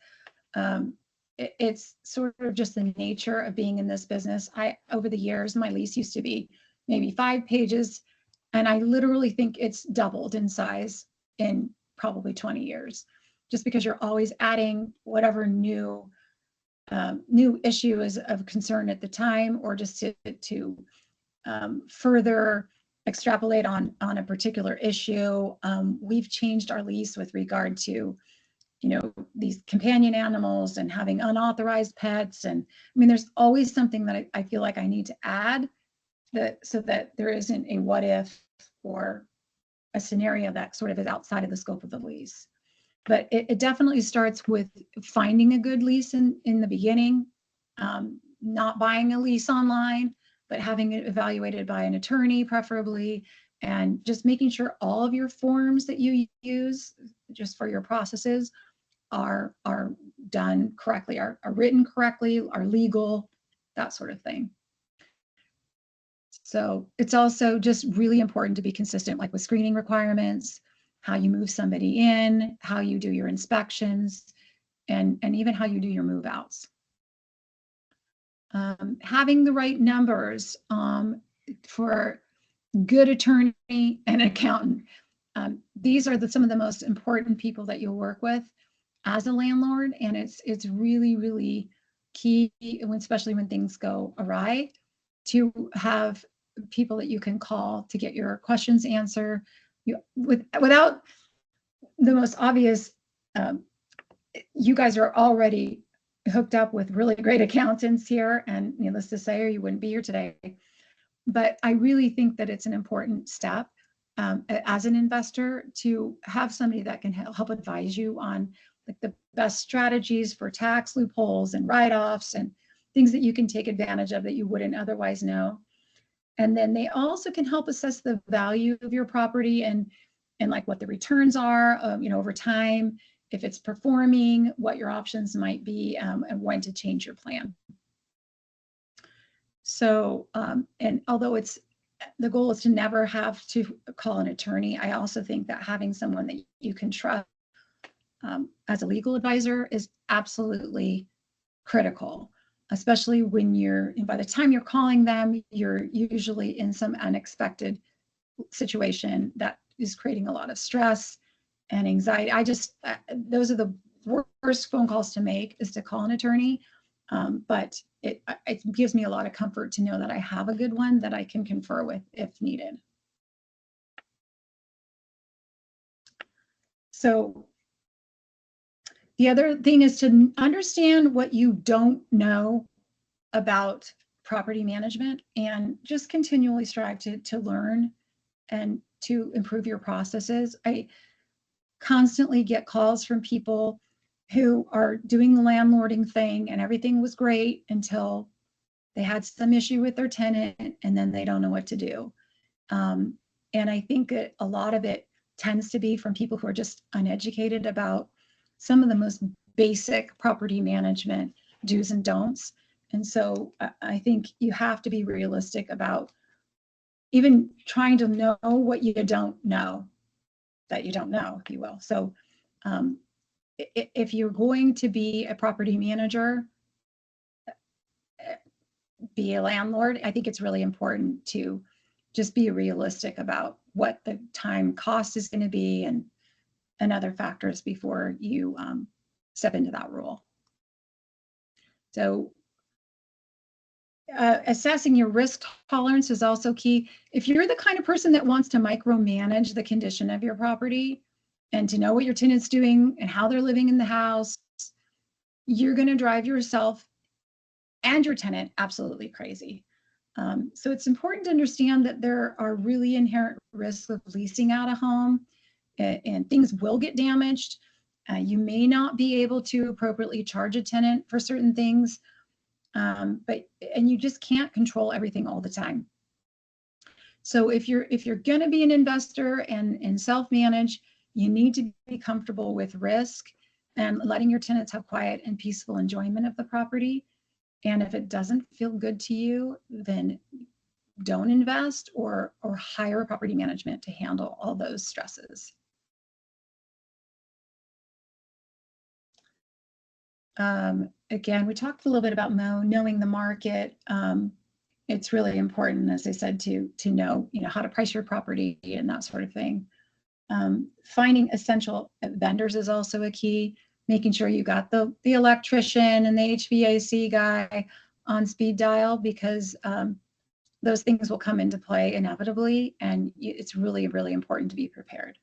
It's sort of just the nature of being in this business. Over the years, my lease used to be maybe 5 pages, and I literally think it's doubled in size in probably 20 years, just because you're always adding whatever new issue is of concern at the time, or just to further extrapolate on a particular issue. We've changed our lease with regard to, these companion animals and having unauthorized pets. And I mean, there's always something that I feel like I need to add, so that there isn't a what if or a scenario that sort of is outside of the scope of the lease. But it definitely starts with finding a good lease in the beginning, not buying a lease online, but having it evaluated by an attorney preferably, and just making sure all of your forms that you use just for your processes are done correctly, are written correctly, are legal, that sort of thing. So it's also just really important to be consistent, like with screening requirements, how you move somebody in, how you do your inspections, and even how you do your move outs. Having the right numbers for good attorney and accountant. These are some of the most important people that you'll work with as a landlord, and it's really, really key, especially when things go awry, to have people that you can call to get your questions answered. Without the most obvious, you guys are already hooked up with really great accountants here, and needless to say, or you wouldn't be here today. But I really think that it's an important step as an investor to have somebody that can help advise you on like the best strategies for tax loopholes and write-offs and things that you can take advantage of that you wouldn't otherwise know. And then they also can help assess the value of your property and like what the returns are, over time, if it's performing, what your options might be, and when to change your plan. So, and although the goal is to never have to call an attorney, I also think that having someone that you can trust as a legal advisor is absolutely critical, especially when by the time you're calling them, you're usually in some unexpected situation that is creating a lot of stress and anxiety. Those are the worst phone calls to make, is to call an attorney. But it gives me a lot of comfort to know that I have a good one that I can confer with if needed. So the other thing is to understand what you don't know about property management and just continually strive to learn and to improve your processes. I constantly get calls from people who are doing the landlording thing and everything was great until they had some issue with their tenant and then they don't know what to do. And I think that a lot of it tends to be from people who are just uneducated about some of the most basic property management do's and don'ts. And so I think you have to be realistic about even trying to know what you don't know, that you don't know, if you will. So if you're going to be a property manager, be a landlord, I think it's really important to just be realistic about what the time cost is going to be and other factors before you step into that role. So assessing your risk tolerance is also key. If you're the kind of person that wants to micromanage the condition of your property and to know what your tenant's doing and how they're living in the house, you're going to drive yourself and your tenant absolutely crazy. So it's important to understand that there are really inherent risks of leasing out a home, and things will get damaged. You may not be able to appropriately charge a tenant for certain things, and you just can't control everything all the time. So if you're going to be an investor and self-manage, you need to be comfortable with risk and letting your tenants have quiet and peaceful enjoyment of the property. And if it doesn't feel good to you, then don't invest or hire property management to handle all those stresses. Again, we talked a little bit about knowing the market. It's really important, as I said, to know, how to price your property and that sort of thing. Finding essential vendors is also a key. Making sure you got the electrician and the HVAC guy on speed dial, because those things will come into play inevitably, and it's really, really important to be prepared.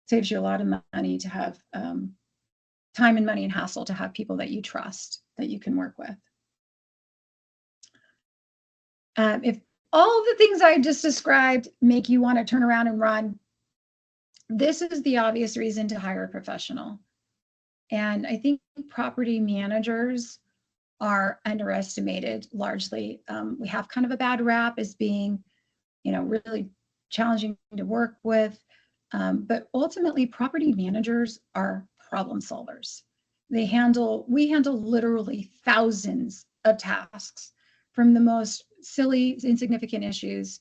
Saves you a lot of money to have time and money and hassle to have people that you trust, that you can work with. If all of the things I just described make you want to turn around and run, this is the obvious reason to hire a professional. And I think property managers are underestimated largely. We have kind of a bad rap as being, really challenging to work with. But ultimately, property managers are problem solvers. We handle literally thousands of tasks, from the most silly, insignificant issues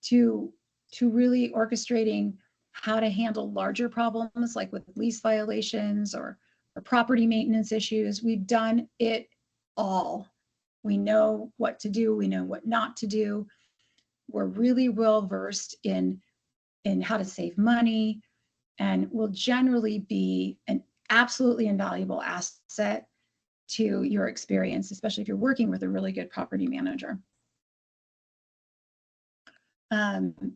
to really orchestrating how to handle larger problems, like with lease violations or property maintenance issues. We've done it all. We know what to do. We know what not to do. We're really well versed in how to save money, and will generally be an absolutely invaluable asset to your experience, especially if you're working with a really good property manager.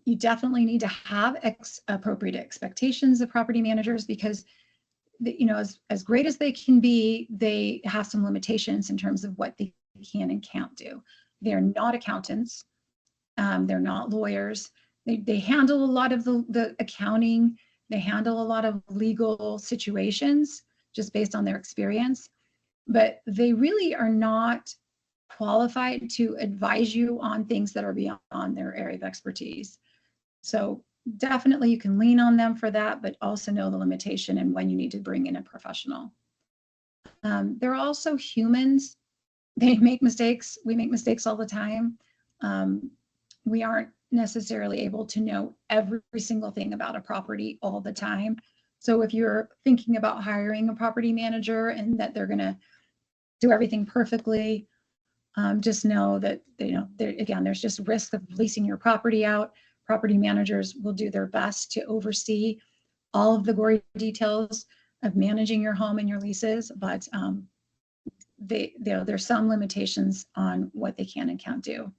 You definitely need to have appropriate expectations of property managers, because as great as they can be, they have some limitations in terms of what they can and can't do. They're not accountants. They're not lawyers. They handle a lot of the accounting. They handle a lot of legal situations just based on their experience, but they really are not qualified to advise you on things that are beyond their area of expertise. So definitely you can lean on them for that, but also know the limitation and when you need to bring in a professional. They're also humans. They make mistakes. We make mistakes all the time. We aren't necessarily able to know every single thing about a property all the time. So if you're thinking about hiring a property manager and that they're going to do everything perfectly, just know that, again, there's just risk of leasing your property out. Property managers will do their best to oversee all of the gory details of managing your home and your leases, but there's some limitations on what they can and can't do.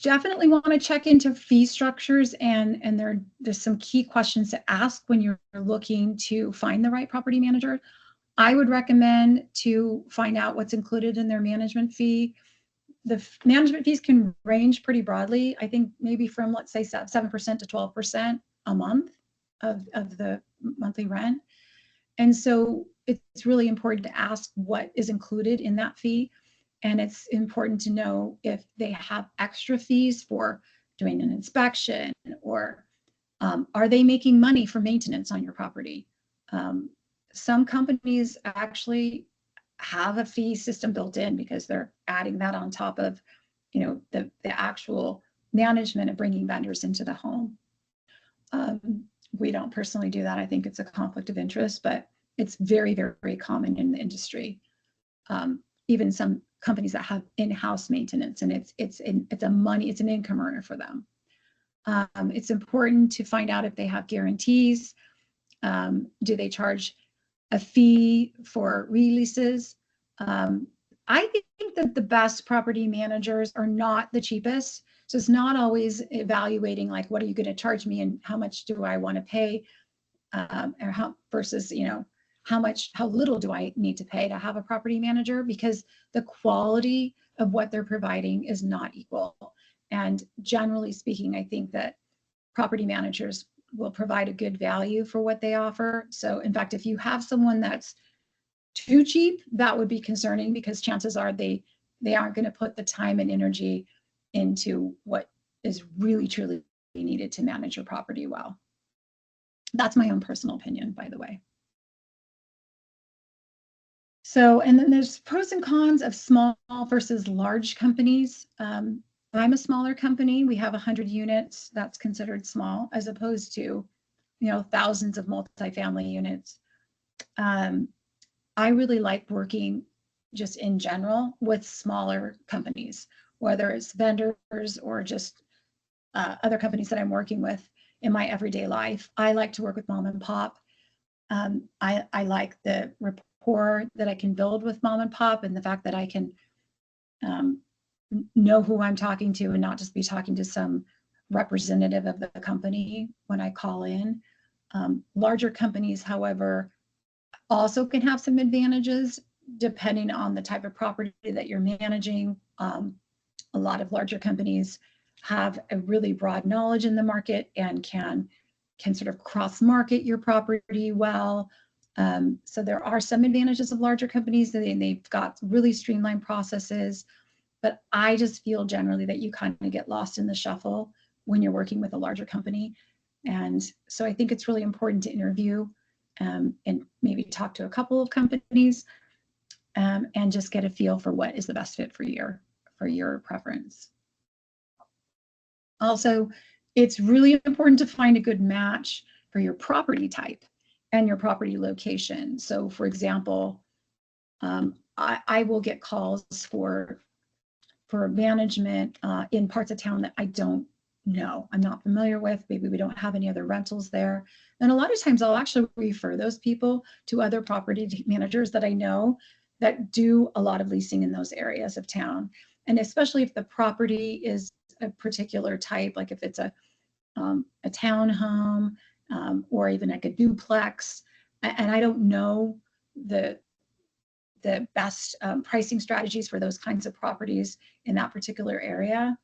Definitely want to check into fee structures, and there's some key questions to ask when you're looking to find the right property manager. I would recommend to find out what's included in their management fee. The management fees can range pretty broadly. I think maybe from, let's say, 7% to 12% a month of the monthly rent. And so it's really important to ask what is included in that fee. And it's important to know if they have extra fees for doing an inspection, or are they making money for maintenance on your property? Some companies actually have a fee system built in because they're adding that on top of, the actual management of bringing vendors into the home. We don't personally do that. I think it's a conflict of interest, but it's very, very common in the industry. Even some companies that have in-house maintenance, and it's an income earner for them. It's important to find out if they have guarantees. Do they charge a fee for releases? I think that the best property managers are not the cheapest. So it's not always evaluating, like, what are you going to charge me and how much do I want to pay, or how versus, how little do I need to pay to have a property manager, because the quality of what they're providing is not equal. And generally speaking, I think that property managers will provide a good value for what they offer. So in fact, if you have someone that's too cheap, that would be concerning, because chances are they they aren't going to put the time and energy into what is really truly needed to manage your property well. That's my own personal opinion, by the way. So, and then there's pros and cons of small versus large companies. I'm a smaller company. We have 100 units. That's considered small, as opposed to, thousands of multifamily units. I really like working just in general with smaller companies, whether it's vendors or just other companies that I'm working with in my everyday life. I like to work with mom and pop. I like the rapport that I can build with mom and pop, and the fact that I can know who I'm talking to and not just be talking to some representative of the company when I call in. Larger companies, however, also can have some advantages depending on the type of property that you're managing. A lot of larger companies have a really broad knowledge in the market and can sort of cross-market your property well. So there are some advantages of larger companies, and they've got really streamlined processes. But I just feel generally that you kind of get lost in the shuffle when you're working with a larger company. And so I think it's really important to interview and maybe talk to a couple of companies and just get a feel for what is the best fit for your preference. Also, it's really important to find a good match for your property type and your property location. So, for example, I will get calls for management in parts of town that I don't know, I'm not familiar with. Maybe we don't have any other rentals there. And a lot of times I'll actually refer those people to other property managers that I know that do a lot of leasing in those areas of town. And especially if the property is a particular type, like if it's a townhome or even like a duplex, and I don't know the best pricing strategies for those kinds of properties in that particular area,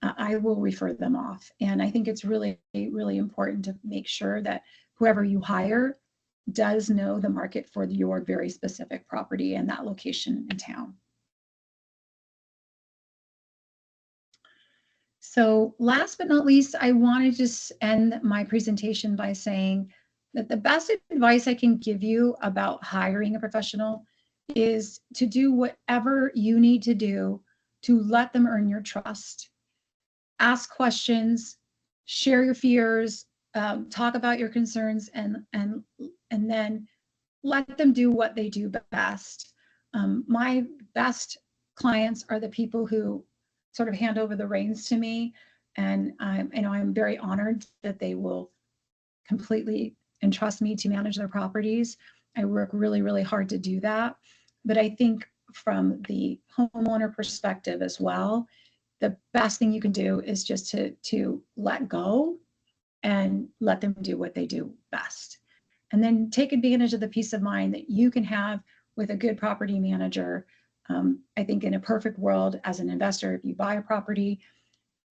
I will refer them off. And I think it's really, really important to make sure that whoever you hire does know the market for your very specific property and that location in town. So last but not least, I want to just end my presentation by saying that the best advice I can give you about hiring a professional is to do whatever you need to do to let them earn your trust. Ask questions, share your fears, talk about your concerns, and then let them do what they do best. My best clients are the people who sort of hand over the reins to me, and I'm very honored that they will completely entrust me to manage their properties. I work really, really hard to do that, but I think from the homeowner perspective as well, the best thing you can do is just to let go and let them do what they do best. And then take advantage of the peace of mind that you can have with a good property manager. I think in a perfect world, as an investor, if you buy a property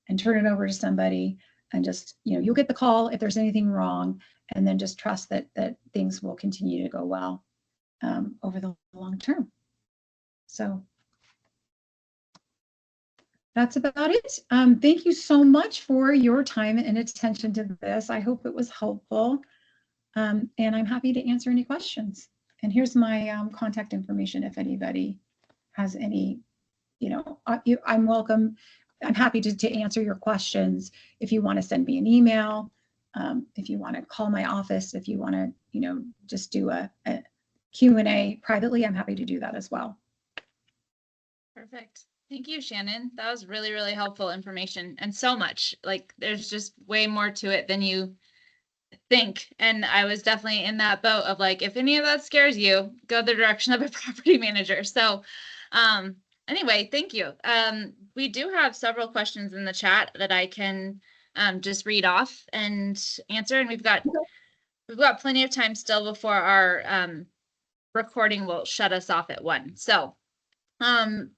and turn it over to somebody and just, you'll get the call if there's anything wrong, and then just trust that things will continue to go well over the long term. So that's about it. Thank you so much for your time and attention to this. I hope it was helpful. And I'm happy to answer any questions. And here's my contact information if anybody has any, I'm welcome. I'm happy to answer your questions. If you want to send me an email, if you want to call my office, if you want to, just do a Q&A privately, I'm happy to do that as well. Perfect. Thank you, Shannyn. That was really, really helpful information, and so much. Like, there's just way more to it than you think. And I was definitely in that boat of like, if any of that scares you, go the direction of a property manager. So anyway, thank you. We do have several questions in the chat that I can just read off and answer. And we've got plenty of time still before our recording will shut us off at 1. So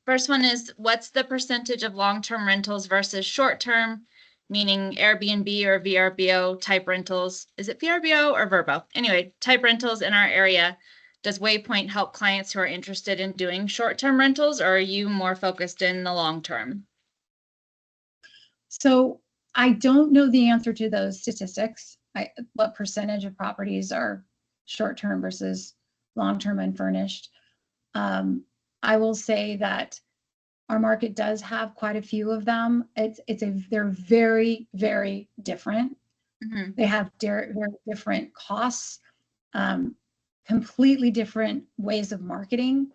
first one is, what's the percentage of long-term rentals versus short-term, meaning Airbnb or VRBO type rentals? Is it VRBO or Verbo? Anyway, type rentals in our area does Waypoint help clients who are interested in doing short-term rentals, or are you more focused in the long term? So I don't know the answer to those statistics. What percentage of properties are short-term versus long-term unfurnished. I will say that our market does have quite a few of them. They're very, very different. Mhm. They have very different costs, completely different ways of marketing.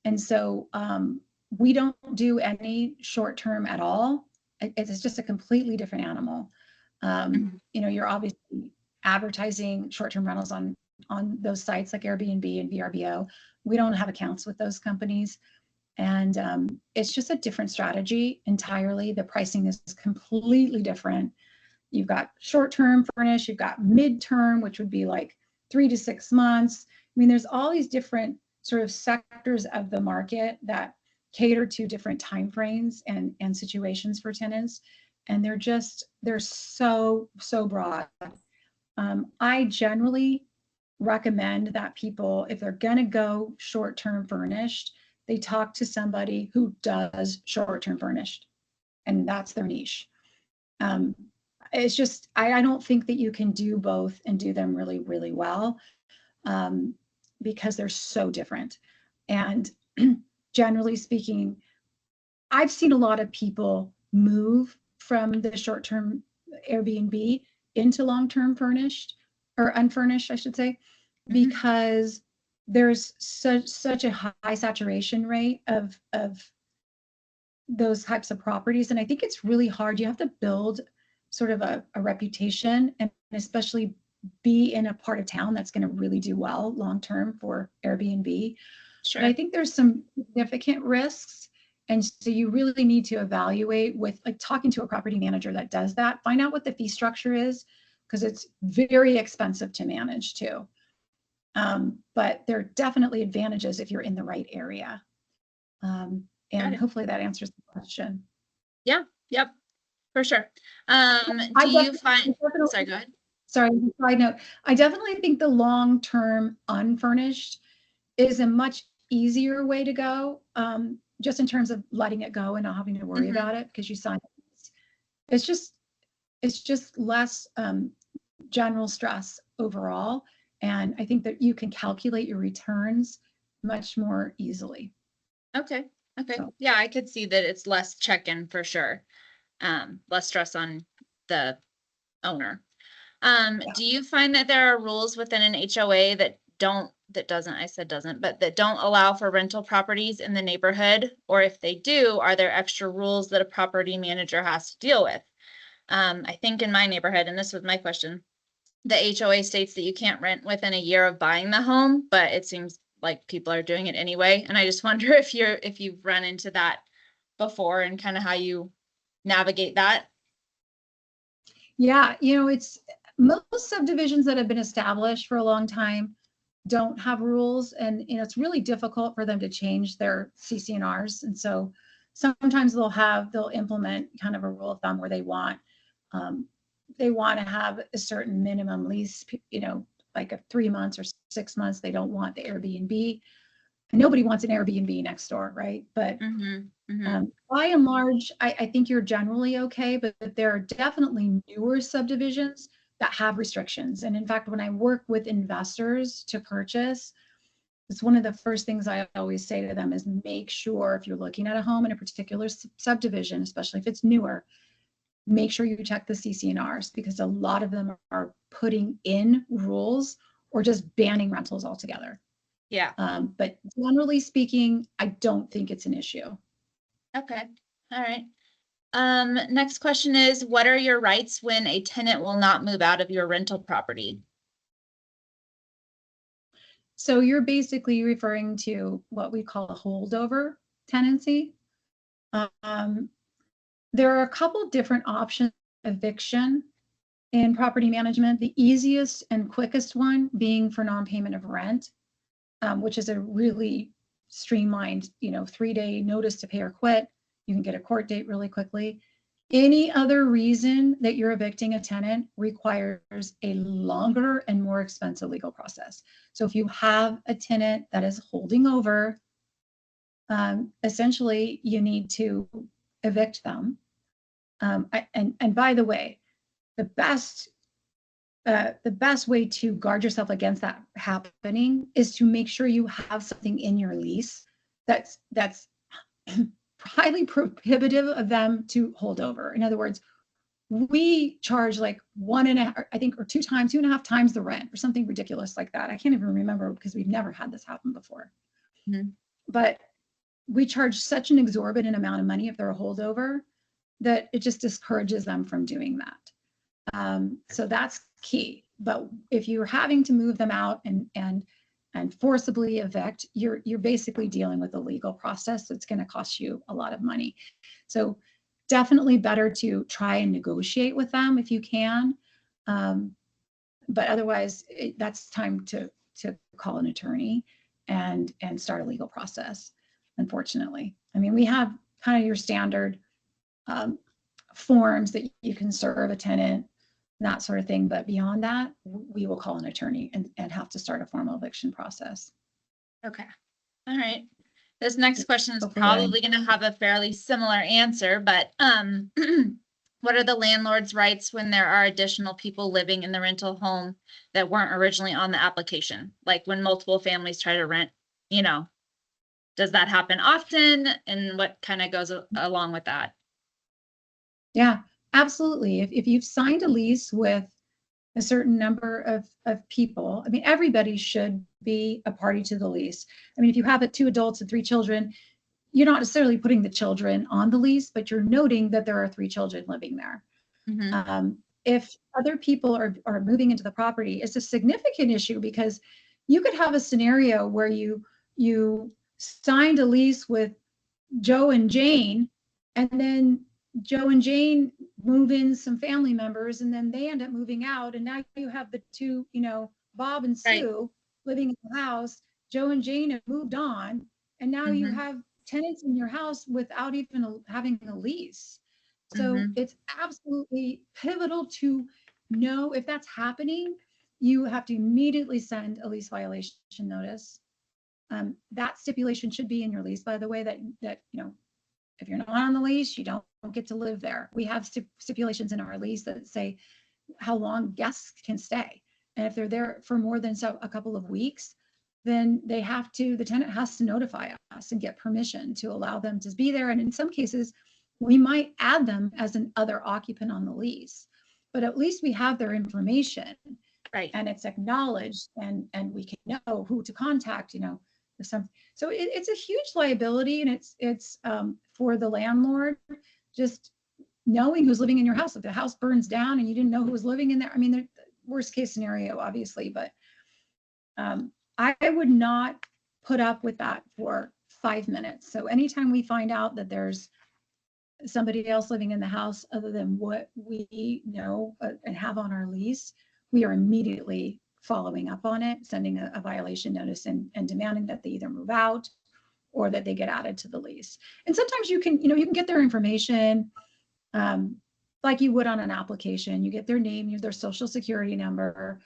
And so we don't do any short-term at all. It's just a completely different animal. Mhm. You know, you're obviously advertising short-term rentals on those sites like Airbnb and VRBO. We don't have accounts with those companies. And it's just a different strategy entirely. The pricing is completely different. You've got short-term furnished, you've got mid-term, which would be like 3 to 6 months. I mean, there's all these different sort of sectors of the market that cater to different timeframes and situations for tenants. And they're so broad. I generally recommend that people, if they're going to go short-term furnished, they talk to somebody who does short-term furnished, and that's their niche. It's just, I don't think that you can do both and do them really, really well, because they're so different. And generally speaking, I've seen a lot of people move from the short-term Airbnb into long-term furnished or unfurnished, I should say, because there's such a high saturation rate of those types of properties. And I think it's really hard. You have to build sort of a reputation, and especially be in a part of town that's going to really do well long-term for Airbnb. Sure. But I think there's some significant risks. And so you really need to evaluate with like talking to a property manager that does that, find out what the fee structure is, because it's very expensive to manage too. But there are definitely advantages if you're in the right area. And hopefully that answers the question. Yeah, yep, for sure. Do you find, sorry, go ahead. Sorry, side note, I definitely think the long-term unfurnished is a much easier way to go, just in terms of letting it go and not having to worry about it, because you sign it. It's just less general stress overall. And I think that you can calculate your returns much more easily. Okay. So. Yeah, I could see that it's less check-in for sure. Less stress on the owner. Do you find that there are rules within an HOA that don't allow for rental properties in the neighborhood? Or if they do, are there extra rules that a property manager has to deal with? I think in my neighborhood, and this was my question, the HOA states that you can't rent within a year of buying the home, but it seems like people are doing it anyway. And I just wonder if you've run into that before and kind of how you navigate that. Yeah, you know, it's most subdivisions that have been established for a long time don't have rules, and you know, it's really difficult for them to change their CC&Rs. And so sometimes they'll implement kind of a rule of thumb where they want to have a certain minimum lease, you know, like a 3 months or 6 months. They don't want the Airbnb. And nobody wants an Airbnb next door, right? But by and large, I think you're generally okay, but there are definitely newer subdivisions that have restrictions. And in fact, when I work with investors to purchase, it's one of the first things I always say to them is make sure if you're looking at a home in a particular subdivision, especially if it's newer, make sure you check the CC&Rs, because a lot of them are putting in rules or just banning rentals altogether. Yeah. But generally speaking, I don't think it's an issue. Okay. All right. Next question is, what are your rights when a tenant will not move out of your rental property? So you're basically referring to what we call a holdover tenancy. There are a couple different options of eviction in property management. The easiest and quickest one being for non-payment of rent, which is a really streamlined, 3-day notice to pay or quit. You can get a court date really quickly. Any other reason that you're evicting a tenant requires a longer and more expensive legal process. So if you have a tenant that is holding over, essentially you need to evict them. And by the way, the best way to guard yourself against that happening is to make sure you have something in your lease that's highly prohibitive of them to hold over. In other words, we charge like 1.5, I think, or 2.5 times the rent or something ridiculous like that. I can't even remember because we've never had this happen before. Mm-hmm. But we charge such an exorbitant amount of money if they're a holdover that it just discourages them from doing that. So that's key. But if you're having to move them out and forcibly evict, you're basically dealing with a legal process that's going to cost you a lot of money. So definitely better to try and negotiate with them if you can. But otherwise, that's time to call an attorney and start a legal process, unfortunately. I mean, we have kind of your standard forms that you can serve a tenant, that sort of thing. But beyond that, we will call an attorney and have to start a formal eviction process. Okay. All right. This next question is Hopefully probably going to have a fairly similar answer, but what are the landlord's rights when there are additional people living in the rental home that weren't originally on the application? Like when multiple families try to rent, does that happen often? And what kind of goes along with that? Yeah, absolutely. If you've signed a lease with a certain number of people, I mean, everybody should be a party to the lease. I mean, if you have 2 adults and 3 children, you're not necessarily putting the children on the lease, but you're noting that there are 3 children living there. Mm-hmm. If other people are moving into the property, it's a significant issue because you could have a scenario where you signed a lease with Joe and Jane, and then Joe and Jane move in some family members, and then they end up moving out, and now you have the 2, Bob and Sue Right. living in the house. Joe and Jane have moved on, and now you Mm-hmm. have tenants in your house without even having a lease. So Mm-hmm. it's absolutely pivotal to know if that's happening. You have to immediately send a lease violation notice. That stipulation should be in your lease, by the way, that if you're not on the lease, you don't get to live there. We have stipulations in our lease that say how long guests can stay. And if they're there for more than a couple of weeks, then the tenant has to notify us and get permission to allow them to be there. And in some cases, we might add them as an other occupant on the lease, but at least we have their information. Right. And it's acknowledged, and we can know who to contact, so it's a huge liability, and it's for the landlord, just knowing who's living in your house. If the house burns down and you didn't know who was living in there, I mean, the worst case scenario, obviously, but I would not put up with that for 5 minutes. So anytime we find out that there's somebody else living in the house other than what we know and have on our lease, we are immediately following up on it, sending a violation notice and demanding that they either move out or that they get added to the lease. And sometimes you can get their information like you would on an application. You get their name, their social security number.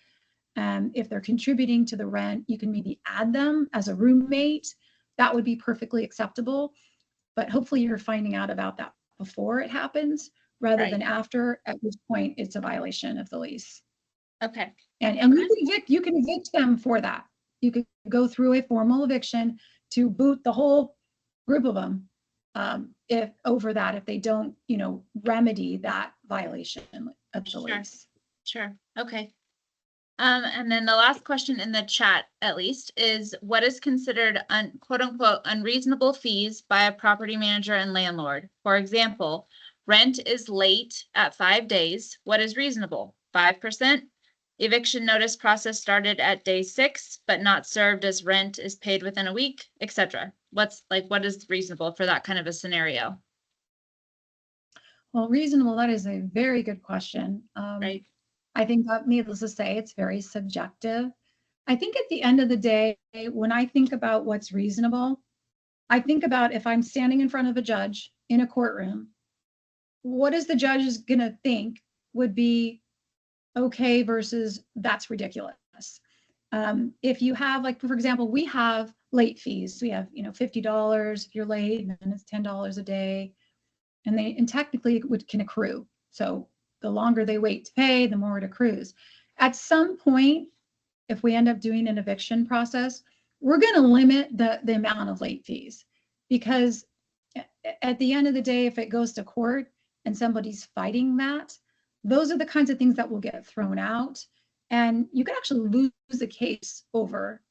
If they're contributing to the rent, you can maybe add them as a roommate. That would be perfectly acceptable. But hopefully you're finding out about that before it happens rather than after, at which point it's a violation of the lease. Okay. And you can evict them for that. You could go through a formal eviction to boot the whole group of them if they don't, remedy that violation of the lease. Sure. Okay. And then the last question in the chat, at least, is what is considered quote unquote unreasonable fees by a property manager and landlord? For example, rent is late at 5 days. What is reasonable? 5%? Eviction notice process started at day 6, but not served as rent is paid within a week, etc. What is reasonable for that kind of a scenario? Well, reasonable, that is a very good question. Right. I think that, needless to say, it's very subjective. I think at the end of the day, when I think about what's reasonable, I think about if I'm standing in front of a judge in a courtroom what is the judge is going to think would be okay versus that's ridiculous. If you have, like, for example, we have late fees. We have, $50 if you're late, and then it's $10 a day. And technically it can accrue. So the longer they wait to pay, the more it accrues. At some point, if we end up doing an eviction process, we're going to limit the amount of late fees, because at the end of the day, if it goes to court and somebody's fighting that, those are the kinds of things that will get thrown out. And you can actually lose a case over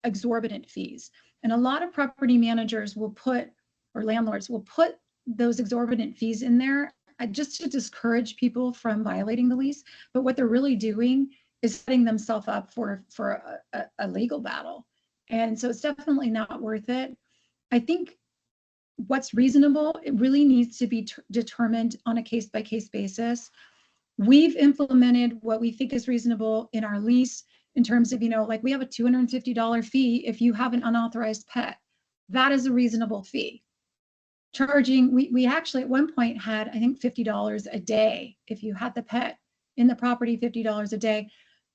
exorbitant fees. And a lot of property managers will put, or landlords will put, those exorbitant fees in there just to discourage people from violating the lease. But what they're really doing is setting themselves up for a legal battle. And so it's definitely not worth it. I think what's reasonable, it really needs to be determined on a case-by-case basis. We've implemented what we think is reasonable in our lease in terms of, like, we have a $250 fee if you have an unauthorized pet. That is a reasonable fee. Charging, we actually at one point had, I think, $50 a day. If you had the pet in the property, $50 a day,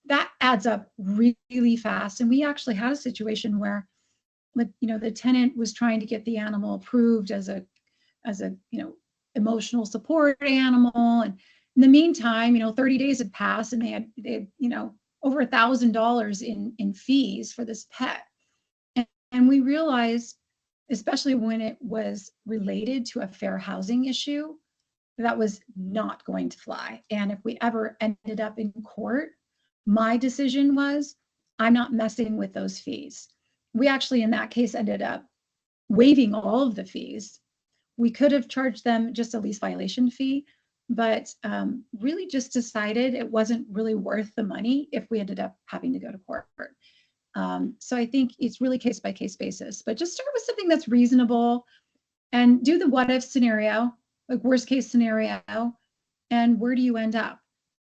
that adds up really fast. And we actually had a situation where, the tenant was trying to get the animal approved as a emotional support animal. And in the meantime, 30 days had passed and they had over $1,000 in fees for this pet. And we realized, especially when it was related to a fair housing issue, that was not going to fly. And if we ever ended up in court, my decision was, I'm not messing with those fees. We actually, in that case, ended up waiving all of the fees. We could have charged them just a lease violation fee, but really just decided it wasn't really worth the money if we ended up having to go to court. So I think it's really case by case basis, but just start with something that's reasonable and do the what if scenario, like worst case scenario, and where do you end up?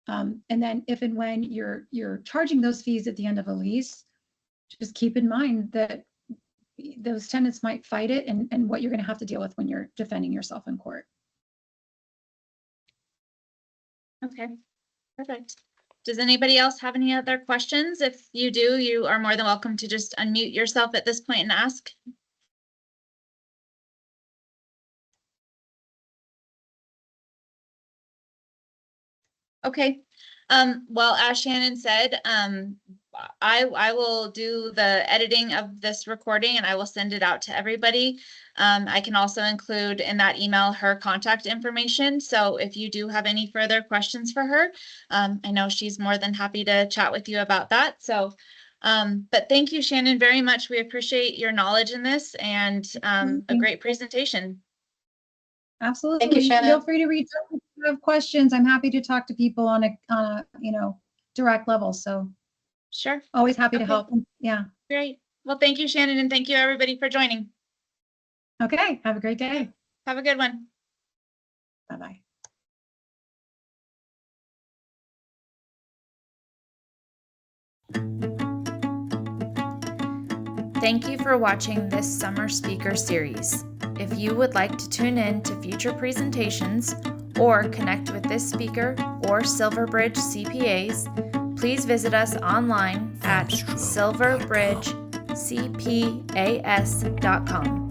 And then if and when you're charging those fees at the end of a lease, just keep in mind that those tenants might fight it and what you're going to have to deal with when you're defending yourself in court. Okay, perfect. Does anybody else have any other questions? If you do, you are more than welcome to just unmute yourself at this point and ask. Okay. Well, as Shannyn said, I will do the editing of this recording and I will send it out to everybody. I can also include in that email her contact information. So if you do have any further questions for her, I know she's more than happy to chat with you about that. So, but thank you, Shannyn, very much. We appreciate your knowledge in this and a great presentation. Absolutely. Thank you, Shannyn. Feel free to reach out if you have questions. I'm happy to talk to people on a direct level. So sure. Always happy to help. Yeah. Great. Well, thank you, Shannyn, and thank you everybody for joining. Okay. Have a great day. Have a good one. Bye-bye. Thank you for watching this summer speaker series. If you would like to tune in to future presentations or connect with this speaker or Silverbridge CPAs, please visit us online at silverbridgecpas.com.